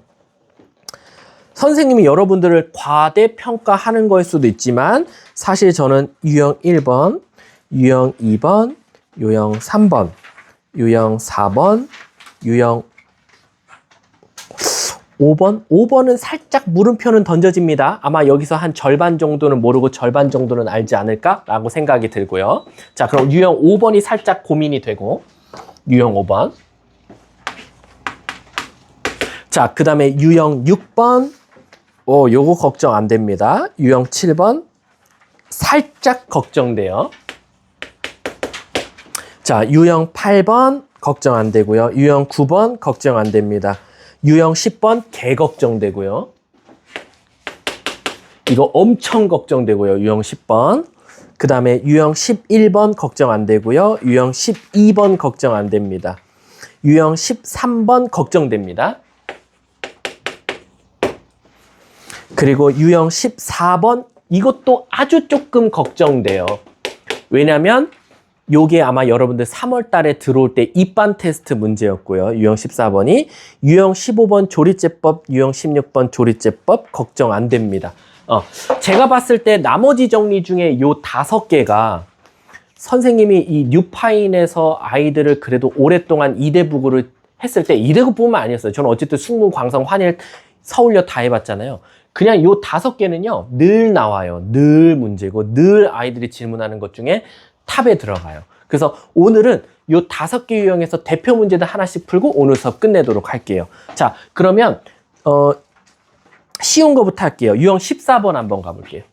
선생님이 여러분들을 과대평가하는 거일 수도 있지만 사실 저는 유형 1번, 유형 2번, 유형 3번, 유형 4번, 유형 5번은 살짝 물음표는 던져집니다. 아마 여기서 한 절반 정도는 모르고 절반 정도는 알지 않을까라고 생각이 들고요. 자, 그럼 유형 5번이 살짝 고민이 되고, 유형 5번. 자, 그 다음에 유형 6번. 요거 걱정 안 됩니다. 유형 7번. 살짝 걱정돼요. 자, 유형 8번 걱정 안 되고요. 유형 9번 걱정 안 됩니다. 유형 10번 개 걱정되고요. 이거 엄청 걱정되고요. 유형 10번. 그 다음에 유형 11번 걱정 안 되고요. 유형 12번 걱정 안 됩니다. 유형 13번 걱정됩니다. 그리고 유형 14번 이것도 아주 조금 걱정돼요. 왜냐면 요게 아마 여러분들 3월 달에 들어올 때 입반 테스트 문제였고요. 유형 14번이. 유형 15번 조리제법, 유형 16번 조리제법 걱정 안 됩니다. 제가 봤을 때 나머지 정리 중에 요 5개가 선생님이 이 뉴파인에서 아이들을 그래도 오랫동안 이대부고를 했을 때 이대부뿐만 아니었어요. 저는 어쨌든 숙무, 광성, 환일, 서울여 다 해봤잖아요. 그냥 요 5개는요 늘 나와요. 늘 문제고 늘 아이들이 질문하는 것 중에 탑에 들어가요. 그래서 오늘은 요 5개 유형에서 대표 문제들 하나씩 풀고 오늘 수업 끝내도록 할게요. 자, 그러면 쉬운 거부터 할게요. 유형 14번 한번 가볼게요.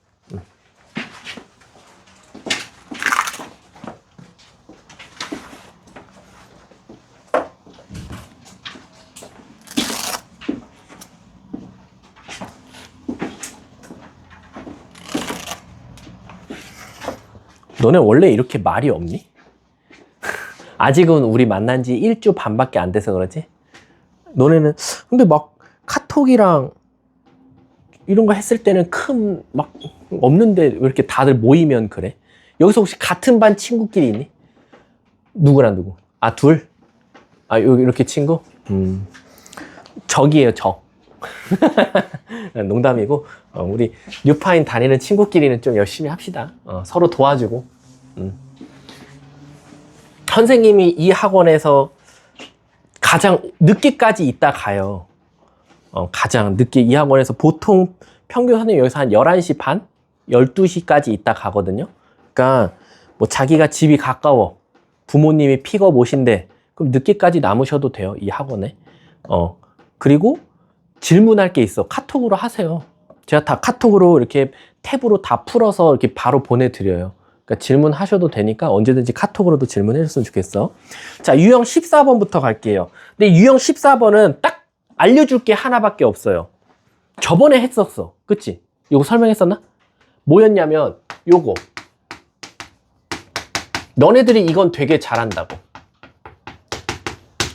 너네 원래 이렇게 말이 없니? 아직은 우리 만난 지 1주 반밖에 안 돼서 그러지? 너네는 근데 막 카톡이랑 이런 거 했을 때는 큰 막 없는데 왜 이렇게 다들 모이면 그래? 여기서 혹시 같은 반 친구끼리 있니? 누구랑 누구? 아, 둘? 아, 여기 이렇게 친구? 적이에요, 적. 농담이고, 우리 뉴파인 다니는 친구끼리는 좀 열심히 합시다. 서로 도와주고. 선생님이 이 학원에서 가장 늦게까지 있다 가요. 가장 늦게 이 학원에서 보통 평균 선생님 여기서 한 11시 반? 12시까지 있다 가거든요. 그러니까 뭐 자기가 집이 가까워. 부모님이 픽업 오신대. 그럼 늦게까지 남으셔도 돼요. 이 학원에. 그리고 질문할 게 있어. 카톡으로 하세요. 제가 다 카톡으로 이렇게 탭으로 다 풀어서 이렇게 바로 보내드려요. 그러니까 질문하셔도 되니까 언제든지 카톡으로도 질문해 줬으면 좋겠어. 자, 유형 14번부터 갈게요. 근데 유형 14번은 딱 알려줄 게 하나밖에 없어요. 저번에 했었어. 그치? 이거 설명했었나? 뭐였냐면 요거. 너네들이 이건 되게 잘한다고.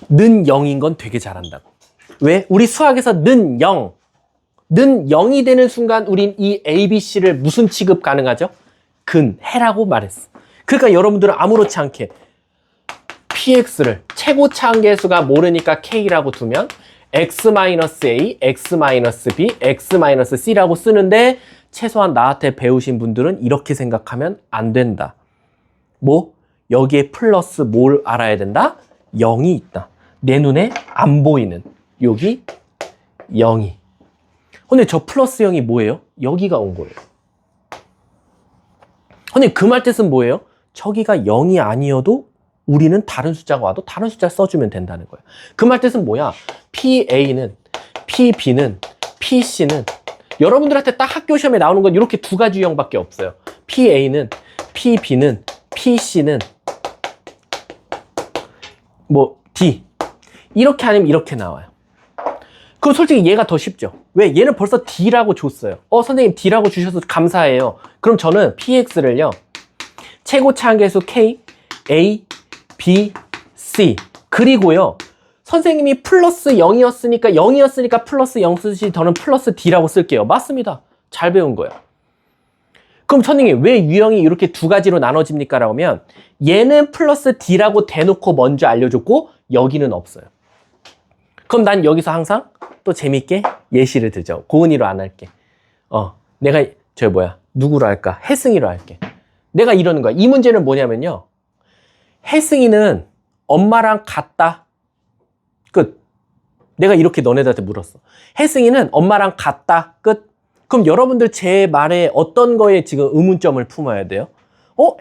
는 0인 건 되게 잘한다고. 왜? 우리 수학에서 는 0. 는 0이 되는 순간 우린 이 ABC를 무슨 취급 가능하죠? 근, 해라고 말했어. 그러니까 여러분들은 아무렇지 않게 PX를 최고 차항계수가 모르니까 K라고 두면 X-A, X-B, X-C라고 쓰는데 최소한 나한테 배우신 분들은 이렇게 생각하면 안 된다. 뭐? 여기에 플러스 뭘 알아야 된다? 0이 있다. 내 눈에 안 보이는 여기 0이. 근데 저 플러스 0이 뭐예요? 여기가 온 거예요. 근데 그 말 뜻은 뭐예요? 저기가 0이 아니어도 우리는 다른 숫자가 와도 다른 숫자 써주면 된다는 거예요. 그 말 뜻은 뭐야? PA는, PB는, PC는 여러분들한테 딱 학교 시험에 나오는 건 이렇게 2가지 유형밖에 없어요. PA는, PB는, PC는 뭐 D 이렇게 아니면 이렇게 나와요. 그럼 솔직히 얘가 더 쉽죠. 왜? 얘는 벌써 D라고 줬어요. 선생님 D라고 주셔서 감사해요. 그럼 저는 PX를요 최고 차항계수 K, A, B, C 그리고요 선생님이 플러스 0이었으니까 플러스 0 쓰시 저는 플러스 D라고 쓸게요. 맞습니다. 잘 배운 거예요. 그럼 선생님 왜 유형이 이렇게 2가지로 나눠집니까? 라고 하면 얘는 플러스 D라고 대놓고 먼저 알려줬고 여기는 없어요. 그럼 난 여기서 항상 또 재밌게 예시를 들죠. 고은이로 안 할게. 내가 누구로 할까? 혜승이로 할게. 내가 이러는 거야. 이 문제는 뭐냐면요. 혜승이는 엄마랑 같다. 끝. 내가 이렇게 너네들한테 물었어. 혜승이는 엄마랑 같다. 끝. 그럼 여러분들 제 말에 어떤 거에 지금 의문점을 품어야 돼요?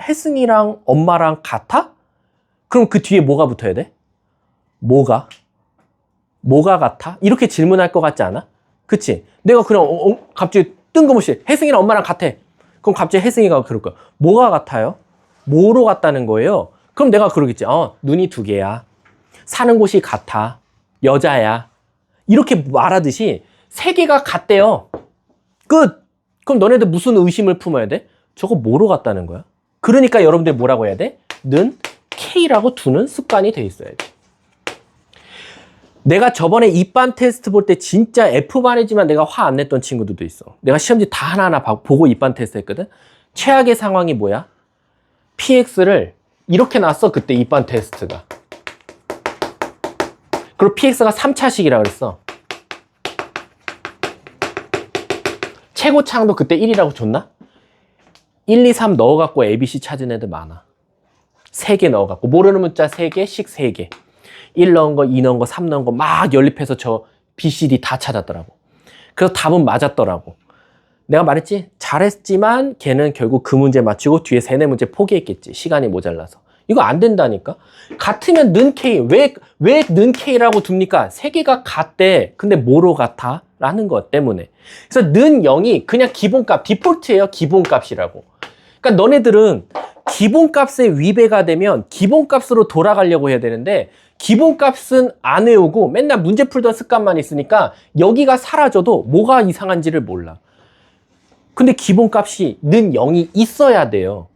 혜승이랑 엄마랑 같아? 그럼 그 뒤에 뭐가 붙어야 돼? 뭐가 같아? 이렇게 질문할 것 같지 않아? 그치? 내가 그냥 갑자기 뜬금없이 혜승이랑 엄마랑 같아. 그럼 갑자기 혜승이가 그럴 거야. 뭐가 같아요? 뭐로 같다는 거예요? 그럼 내가 그러겠지. 눈이 2개야. 사는 곳이 같아. 여자야. 이렇게 말하듯이 3개가 같대요. 끝! 그럼 너네들 무슨 의심을 품어야 돼? 저거 뭐로 같다는 거야? 그러니까 여러분들 뭐라고 해야 돼? 는 K라고 두는 습관이 돼 있어야 돼. 내가 저번에 입반 테스트 볼 때 진짜 F반이지만 내가 화 안 냈던 친구들도 있어. 내가 시험지 다 하나하나 보고 입반 테스트 했거든. 최악의 상황이 뭐야? PX를 이렇게 나왔어 그때 입반 테스트가. 그리고 PX가 3차식이라 그랬어. 최고차항도 그때 1이라고 줬나? 1, 2, 3 넣어갖고 ABC 찾은 애들 많아. 3개 넣어갖고 모르는 문자 3개, 식 3개. 1 넣은 거, 2 넣은 거, 3 넣은 거 막 연립해서 저 B, C, D 다 찾았더라고. 그래서 답은 맞았더라고. 내가 말했지? 잘했지만 걔는 결국 그 문제 맞추고 뒤에 3, 4문제 포기했겠지. 시간이 모자라서. 이거 안 된다니까? 같으면 는 K. 왜 는 K라고 둡니까? 3개가 같대. 근데 뭐로 같아? 라는 것 때문에. 그래서 는 0이 그냥 기본값, 디폴트예요. 기본값이라고. 그러니까 너네들은 기본값에 위배가 되면 기본값으로 돌아가려고 해야 되는데 기본값은 안 외우고 맨날 문제 풀던 습관만 있으니까 여기가 사라져도 뭐가 이상한지를 몰라. 근데 기본값이 는 0이 있어야 돼요.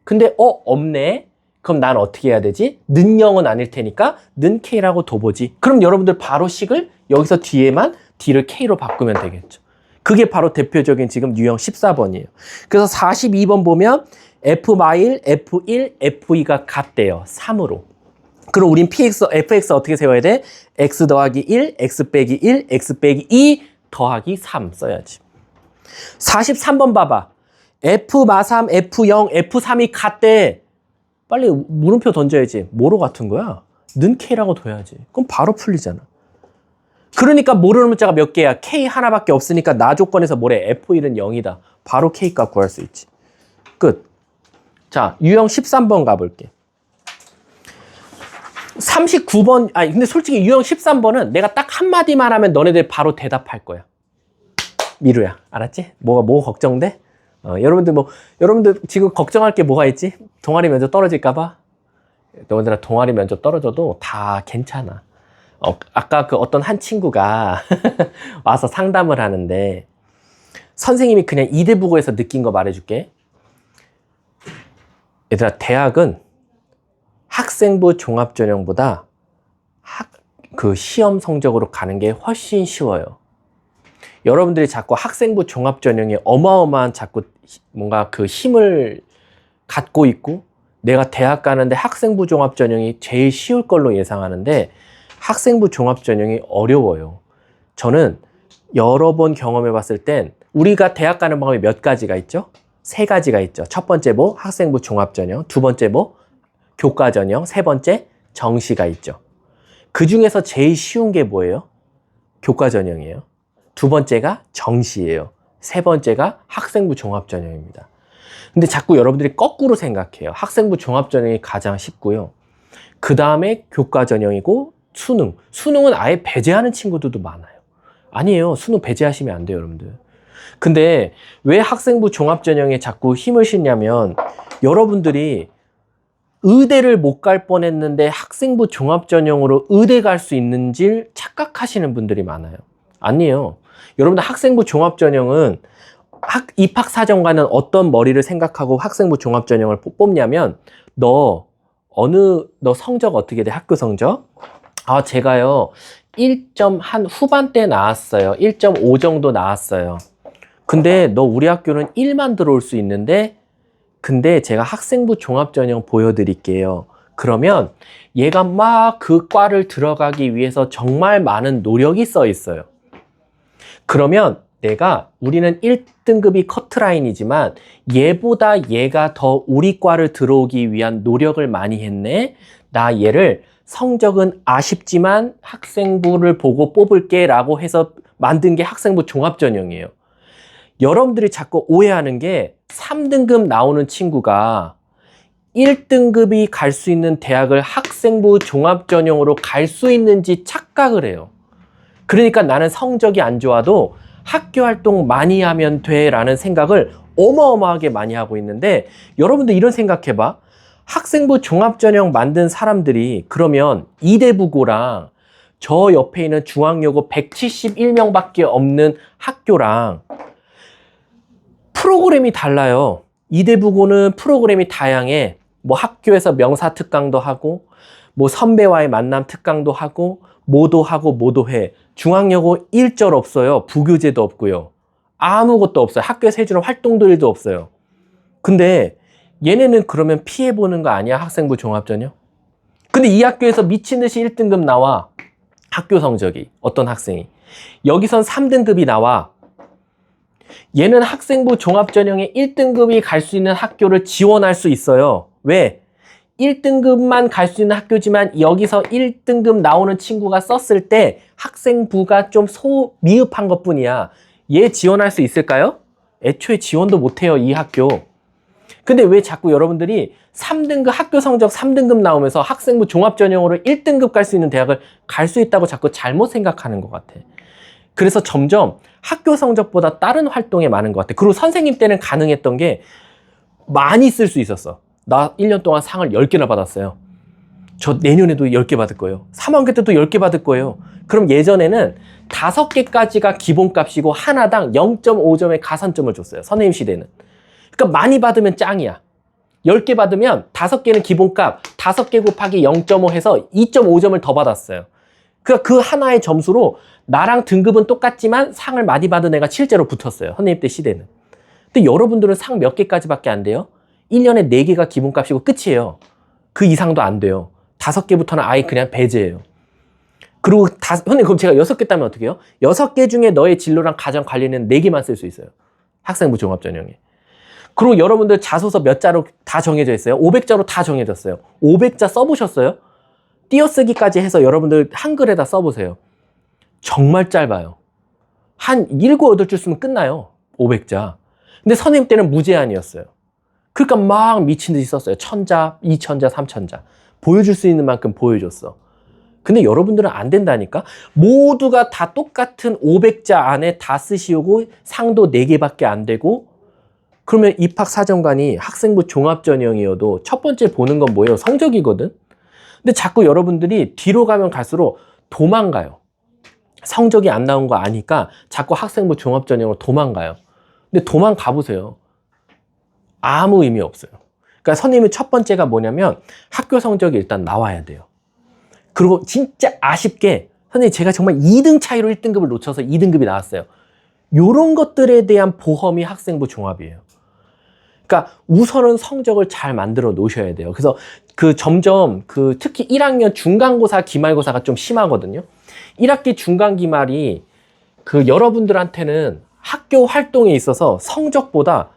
근데 없네? 그럼 난 어떻게 해야 되지? 는 0은 아닐 테니까 는 K라고 둬보지. 그럼 여러분들 바로 식을 여기서 뒤에만 D를 K로 바꾸면 되겠죠. 그게 바로 대표적인 지금 유형 14번이에요. 그래서 42번 보면 F-, F1, F2가 같대요. 3으로. 그럼 우린 PX, FX 어떻게 세워야 돼? X 더하기 1, X 빼기 1, X 빼기 2 더하기 3 써야지. 43번 봐봐. F-3, F0, F3이 같대. 빨리 물음표 던져야지. 뭐로 같은 거야? 는 K라고 둬야지. 그럼 바로 풀리잖아. 그러니까 모르는 문자가 몇 개야? K 하나밖에 없으니까 나 조건에서 뭐래? F1은 0이다. 바로 K 값 구할 수 있지. 끝. 자, 유형 13번 가볼게. 39번, 근데 솔직히 유형 13번은 내가 딱 한마디만 하면 너네들 바로 대답할 거야. 미루야. 알았지? 뭐 걱정돼? 여러분들 지금 걱정할 게 뭐가 있지? 동아리 면접 떨어질까봐? 너희들아 동아리 면접 떨어져도 다 괜찮아. 아까 그 어떤 한 친구가 와서 상담을 하는데 선생님이 그냥 이대부고에서 느낀 거 말해줄게. 얘들아 대학은 학생부 종합전형보다 그 시험 성적으로 가는 게 훨씬 쉬워요. 여러분들이 자꾸 학생부 종합전형에 어마어마한 자꾸 뭔가 그 힘을 갖고 있고 내가 대학 가는데 학생부 종합전형이 제일 쉬울 걸로 예상하는데 학생부 종합전형이 어려워요. 저는 여러 번 경험해 봤을 땐 우리가 대학 가는 방법이 몇 가지가 있죠? 3가지가 있죠. 첫 번째 뭐? 학생부 종합전형. 두 번째 뭐? 교과전형. 세 번째 정시가 있죠. 그 중에서 제일 쉬운 게 뭐예요? 교과전형이에요. 두 번째가 정시예요. 세 번째가 학생부 종합전형입니다. 근데 자꾸 여러분들이 거꾸로 생각해요. 학생부 종합전형이 가장 쉽고요. 그 다음에 교과전형이고 수능은 아예 배제하는 친구들도 많아요. 아니에요. 수능 배제하시면 안 돼요, 여러분들. 근데 왜 학생부 종합전형에 자꾸 힘을 싣냐면 여러분들이 의대를 못 갈 뻔했는데 학생부 종합전형으로 의대 갈 수 있는지 착각하시는 분들이 많아요. 아니에요. 여러분들 학생부 종합전형은 입학사정관은 어떤 머리를 생각하고 학생부 종합전형을 뽑냐면 너 성적 어떻게 돼? 학교 성적? 제가요 1점 한 후반대 나왔어요. 1.5 정도 나왔어요. 근데 너 우리 학교는 1만 들어올 수 있는데 근데 제가 학생부 종합전형 보여드릴게요. 그러면 얘가 막 그 과를 들어가기 위해서 정말 많은 노력이 써 있어요. 그러면 우리는 1등급이 커트라인이지만 얘보다 얘가 더 우리 과를 들어오기 위한 노력을 많이 했네. 나 얘를 성적은 아쉽지만 학생부를 보고 뽑을게 라고 해서 만든 게 학생부 종합전형이에요. 여러분들이 자꾸 오해하는 게 3등급 나오는 친구가 1등급이 갈 수 있는 대학을 학생부 종합전형으로 갈 수 있는지 착각을 해요. 그러니까 나는 성적이 안 좋아도 학교 활동 많이 하면 돼 라는 생각을 어마어마하게 많이 하고 있는데 여러분들 이런 생각해봐. 학생부 종합전형 만든 사람들이 그러면 이대부고랑 저 옆에 있는 중앙여고 171명밖에 없는 학교랑 프로그램이 달라요. 이대부고는 프로그램이 다양해. 뭐 학교에서 명사특강도 하고 뭐 선배와의 만남 특강도 하고 뭐도 하고 뭐도 해. 중앙여고 일절 없어요. 부교재도 없고요. 아무것도 없어요. 학교에서 해주는 활동들도 없어요. 근데 얘네는 그러면 피해보는 거 아니야? 학생부 종합전형? 근데 이 학교에서 미친 듯이 1등급 나와. 학교 성적이. 어떤 학생이. 여기선 3등급이 나와. 얘는 학생부 종합전형에 1등급이 갈 수 있는 학교를 지원할 수 있어요. 왜? 1등급만 갈 수 있는 학교지만 여기서 1등급 나오는 친구가 썼을 때 학생부가 좀 미흡한 것뿐이야. 얘 지원할 수 있을까요? 애초에 지원도 못해요, 이 학교. 근데 왜 자꾸 여러분들이 3등급, 학교 성적 3등급 나오면서 학생부 종합전형으로 1등급 갈 수 있는 대학을 갈 수 있다고 자꾸 잘못 생각하는 것 같아. 그래서 점점 학교 성적보다 다른 활동에 많은 것 같아. 그리고 선생님 때는 가능했던 게 많이 쓸 수 있었어. 나 1년 동안 상을 10개나 받았어요. 저 내년에도 10개 받을 거예요. 3학기 때도 10개 받을 거예요. 그럼 예전에는 5개까지가 기본값이고 하나당 0.5점의 가산점을 줬어요. 선생님 시대는. 그러니까 많이 받으면 짱이야. 10개 받으면 5개는 기본값, 5개 곱하기 0.5 해서 2.5점을 더 받았어요. 그러니까 그 하나의 점수로 나랑 등급은 똑같지만 상을 많이 받은 애가 실제로 붙었어요. 선생님 때 시대는. 근데 여러분들은 상 몇 개까지밖에 안 돼요? 1년에 4개가 기본값이고 끝이에요. 그 이상도 안 돼요. 5개부터는 아예 그냥 배제예요. 그리고 선생님 그럼 제가 6개 따면 어떻게 해요? 6개 중에 너의 진로랑 가장 관련된 4개만 쓸 수 있어요. 학생부 종합전형에. 그리고 여러분들 자소서 몇 자로 다 정해져 있어요? 500자로 다 정해졌어요. 500자 써보셨어요? 띄어쓰기까지 해서 여러분들 한글에다 써보세요. 정말 짧아요. 한 7, 8줄 쓰면 끝나요. 500자. 근데 선생님 때는 무제한이었어요. 그러니까 막 미친 듯이 썼어요. 1000자, 2000자, 3000자. 보여줄 수 있는 만큼 보여줬어. 근데 여러분들은 안 된다니까? 모두가 다 똑같은 500자 안에 다 쓰시오고 상도 4개밖에 안 되고 그러면 입학사정관이 학생부 종합전형이어도 첫 번째 보는 건 뭐예요? 성적이거든? 근데 자꾸 여러분들이 뒤로 가면 갈수록 도망가요. 성적이 안 나온 거 아니까 자꾸 학생부 종합전형으로 도망가요. 근데 도망가 보세요. 아무 의미 없어요. 그러니까 선생님의 첫 번째가 뭐냐면 학교 성적이 일단 나와야 돼요. 그리고 진짜 아쉽게 선생님 제가 정말 2등 차이로 1등급을 놓쳐서 2등급이 나왔어요. 요런 것들에 대한 보험이 학생부 종합이에요. 그러니까 우선은 성적을 잘 만들어 놓으셔야 돼요. 그래서 점점 특히 1학년 중간고사, 기말고사가 좀 심하거든요. 1학기 중간 기말이 여러분들한테는 학교 활동에 있어서 성적보다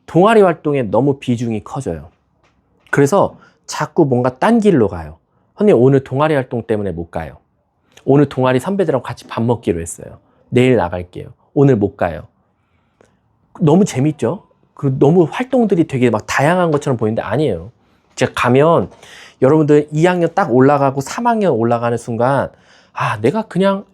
동아리 활동에 너무 비중이 커져요. 그래서 자꾸 뭔가 딴 길로 가요. 선생님 오늘 동아리 활동 때문에 못 가요. 오늘 동아리 선배들하고 같이 밥 먹기로 했어요. 내일 나갈게요. 오늘 못 가요. 너무 재밌죠? 너무 활동들이 되게 막 다양한 것처럼 보이는데 아니에요. 제가 가면 여러분들 2학년 딱 올라가고 3학년 올라가는 순간 내가 그냥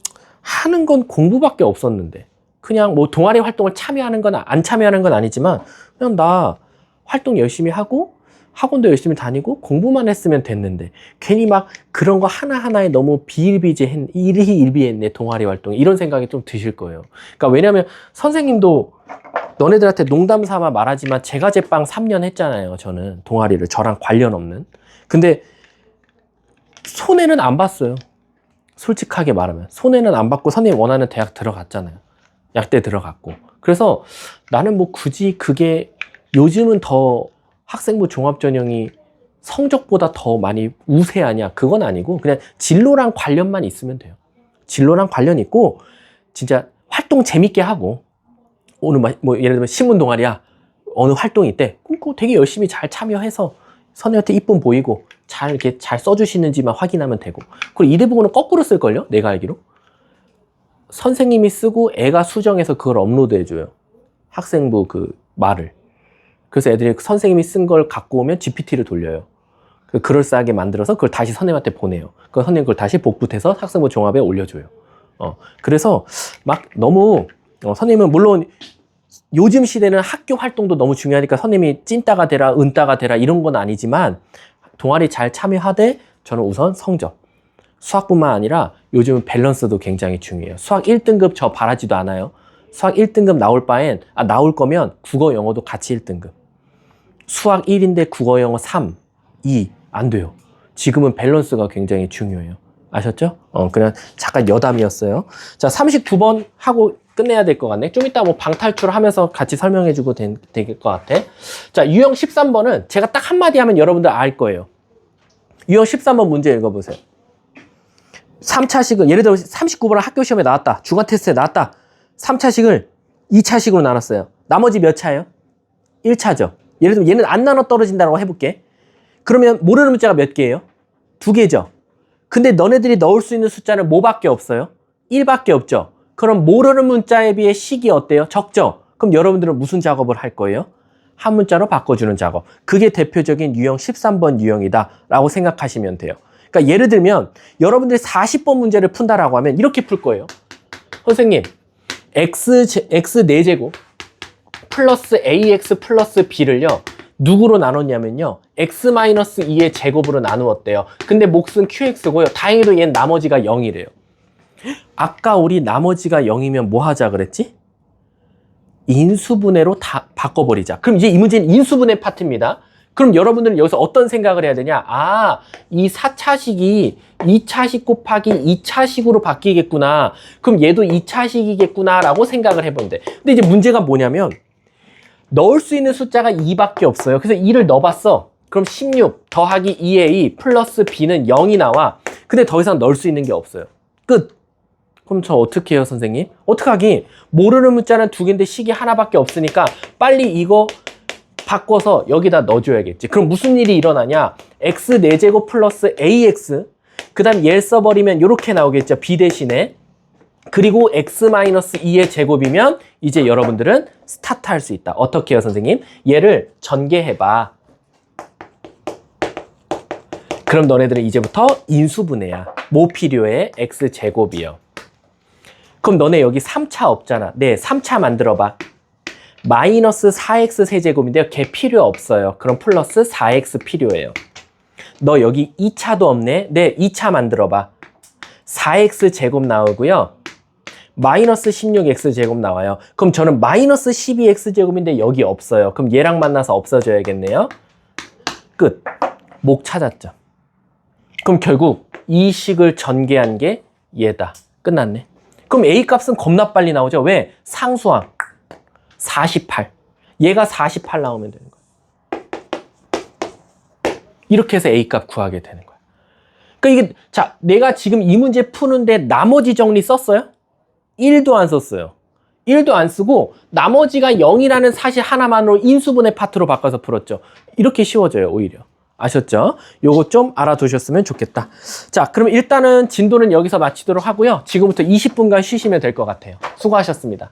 하는 건 공부밖에 없었는데 그냥 뭐 동아리 활동을 참여하는 건 안 참여하는 건 아니지만 그냥 나 활동 열심히 하고 학원도 열심히 다니고 공부만 했으면 됐는데 괜히 막 그런 거 하나하나에 너무 일희일비했네 동아리 활동에 이런 생각이 좀 드실 거예요. 그러니까 왜냐면 선생님도 너네들한테 농담 삼아 말하지만 제가 제빵 3년 했잖아요. 저는 동아리를 저랑 관련 없는. 근데 손해는 안 봤어요. 솔직하게 말하면 손해는 안 받고 선생님 원하는 대학 들어갔잖아요. 약대 들어갔고. 그래서 나는 뭐 굳이 그게 요즘은 더 학생부 종합전형이 성적보다 더 많이 우세하냐 그건 아니고 그냥 진로랑 관련만 있으면 돼요. 진로랑 관련 있고 진짜 활동 재밌게 하고 오늘 뭐 예를 들면 신문 동아리야 어느 활동이 있대 그럼 그거 되게 열심히 잘 참여해서 선생님한테 이쁨 보이고 이렇게 잘 써주시는지만 확인하면 되고. 그리고 이 대부분은 거꾸로 쓸걸요? 내가 알기로 선생님이 쓰고 애가 수정해서 그걸 업로드 해줘요. 학생부 말을. 그래서 애들이 선생님이 쓴 걸 갖고 오면 GPT를 돌려요. 그럴싸하게 만들어서 그걸 다시 선생님한테 보내요. 그 선생님 그걸 다시 복붙해서 학생부 종합에 올려줘요. 그래서 막 너무 선생님은 물론 요즘 시대는 학교 활동도 너무 중요하니까 선생님이 찐따가 되라 은따가 되라 이런 건 아니지만 동아리 잘 참여하되 저는 우선 성적 수학뿐만 아니라 요즘은 밸런스도 굉장히 중요해요. 수학 1등급 저 바라지도 않아요. 수학 1등급 나올 바엔 나올 거면 국어 영어도 같이 1등급. 수학 1인데 국어 영어 3, 2 안 돼요. 지금은 밸런스가 굉장히 중요해요. 아셨죠? 그냥 잠깐 여담이었어요. 자, 39번 하고 끝내야 될 것 같네. 좀 이따 뭐 방탈출하면서 같이 설명해주고 될 것 같아. 자, 유형 13번은 제가 딱 한마디 하면 여러분들 알 거예요. 유형 13번 문제 읽어보세요. 3차식은 예를 들어 39번은 학교 시험에 나왔다. 중간 테스트에 나왔다. 3차식을 2차식으로 나눴어요. 나머지 몇 차예요? 1차죠. 예를 들면 얘는 안 나눠 떨어진다고 해볼게. 그러면 모르는 문자가 몇 개예요? 2개죠. 근데 너네들이 넣을 수 있는 숫자는 뭐밖에 없어요? 1밖에 없죠. 그럼 모르는 문자에 비해 식이 어때요? 적죠. 그럼 여러분들은 무슨 작업을 할 거예요? 한 문자로 바꿔주는 작업. 그게 대표적인 유형 13번 유형이다 라고 생각하시면 돼요. 그러니까 예를 들면 여러분들이 40번 문제를 푼다라고 하면 이렇게 풀 거예요. 선생님, x 4제곱 플러스 ax 플러스 b를요. 누구로 나눴냐면요. x-2의 제곱으로 나누었대요. 근데 몫은 qx고요. 다행히도 얘는 나머지가 0이래요. 아까 우리 나머지가 0이면 뭐 하자 그랬지? 인수분해로 다 바꿔버리자. 그럼 이제 이 문제는 인수분해 파트입니다. 그럼 여러분들은 여기서 어떤 생각을 해야 되냐? 아, 이 4차식이 2차식 곱하기 2차식으로 바뀌겠구나. 그럼 얘도 2차식이겠구나 라고 생각을 해보면 돼. 근데 이제 문제가 뭐냐면 넣을 수 있는 숫자가 2밖에 없어요. 그래서 2를 넣어봤어. 그럼 16 더하기 2a 플러스 b는 0이 나와. 근데 더 이상 넣을 수 있는 게 없어요. 끝. 그럼 저 어떻게 해요, 선생님? 어떡하기? 모르는 문자는 2개인데 식이 하나밖에 없으니까 빨리 이거 바꿔서 여기다 넣어줘야겠지. 그럼 무슨 일이 일어나냐? x 4제곱 플러스 ax 그 다음 얘를 써버리면 이렇게 나오겠죠. b 대신에. 그리고 x-2의 제곱이면 이제 여러분들은 스타트 할 수 있다. 어떻게 해요, 선생님? 얘를 전개해봐. 그럼 너네들은 이제부터 인수분해야. 뭐 필요해? x제곱이요. 그럼 너네 여기 3차 없잖아. 네, 3차 만들어봐. 마이너스 4x 세제곱인데요. 걔 필요 없어요. 그럼 플러스 4x 필요해요. 너 여기 2차도 없네. 네, 2차 만들어봐. 4x 제곱 나오고요. 마이너스 16x 제곱 나와요. 그럼 저는 마이너스 12x 제곱인데 여기 없어요. 그럼 얘랑 만나서 없어져야겠네요. 끝. 목 찾았죠. 그럼 결국 이 식을 전개한 게 얘다. 끝났네. 그럼 A 값은 겁나 빨리 나오죠. 왜? 상수항 48. 얘가 48 나오면 되는 거야. 이렇게 해서 A 값 구하게 되는 거야. 그러니까 이게 자, 내가 지금 이 문제 푸는데 나머지 정리 썼어요? 1도 안 썼어요. 1도 안 쓰고 나머지가 0이라는 사실 하나만으로 인수분해 파트로 바꿔서 풀었죠. 이렇게 쉬워져요, 오히려. 아셨죠? 요거 좀 알아두셨으면 좋겠다. 자, 그럼 일단은 진도는 여기서 마치도록 하고요. 지금부터 20분간 쉬시면 될 것 같아요. 수고하셨습니다.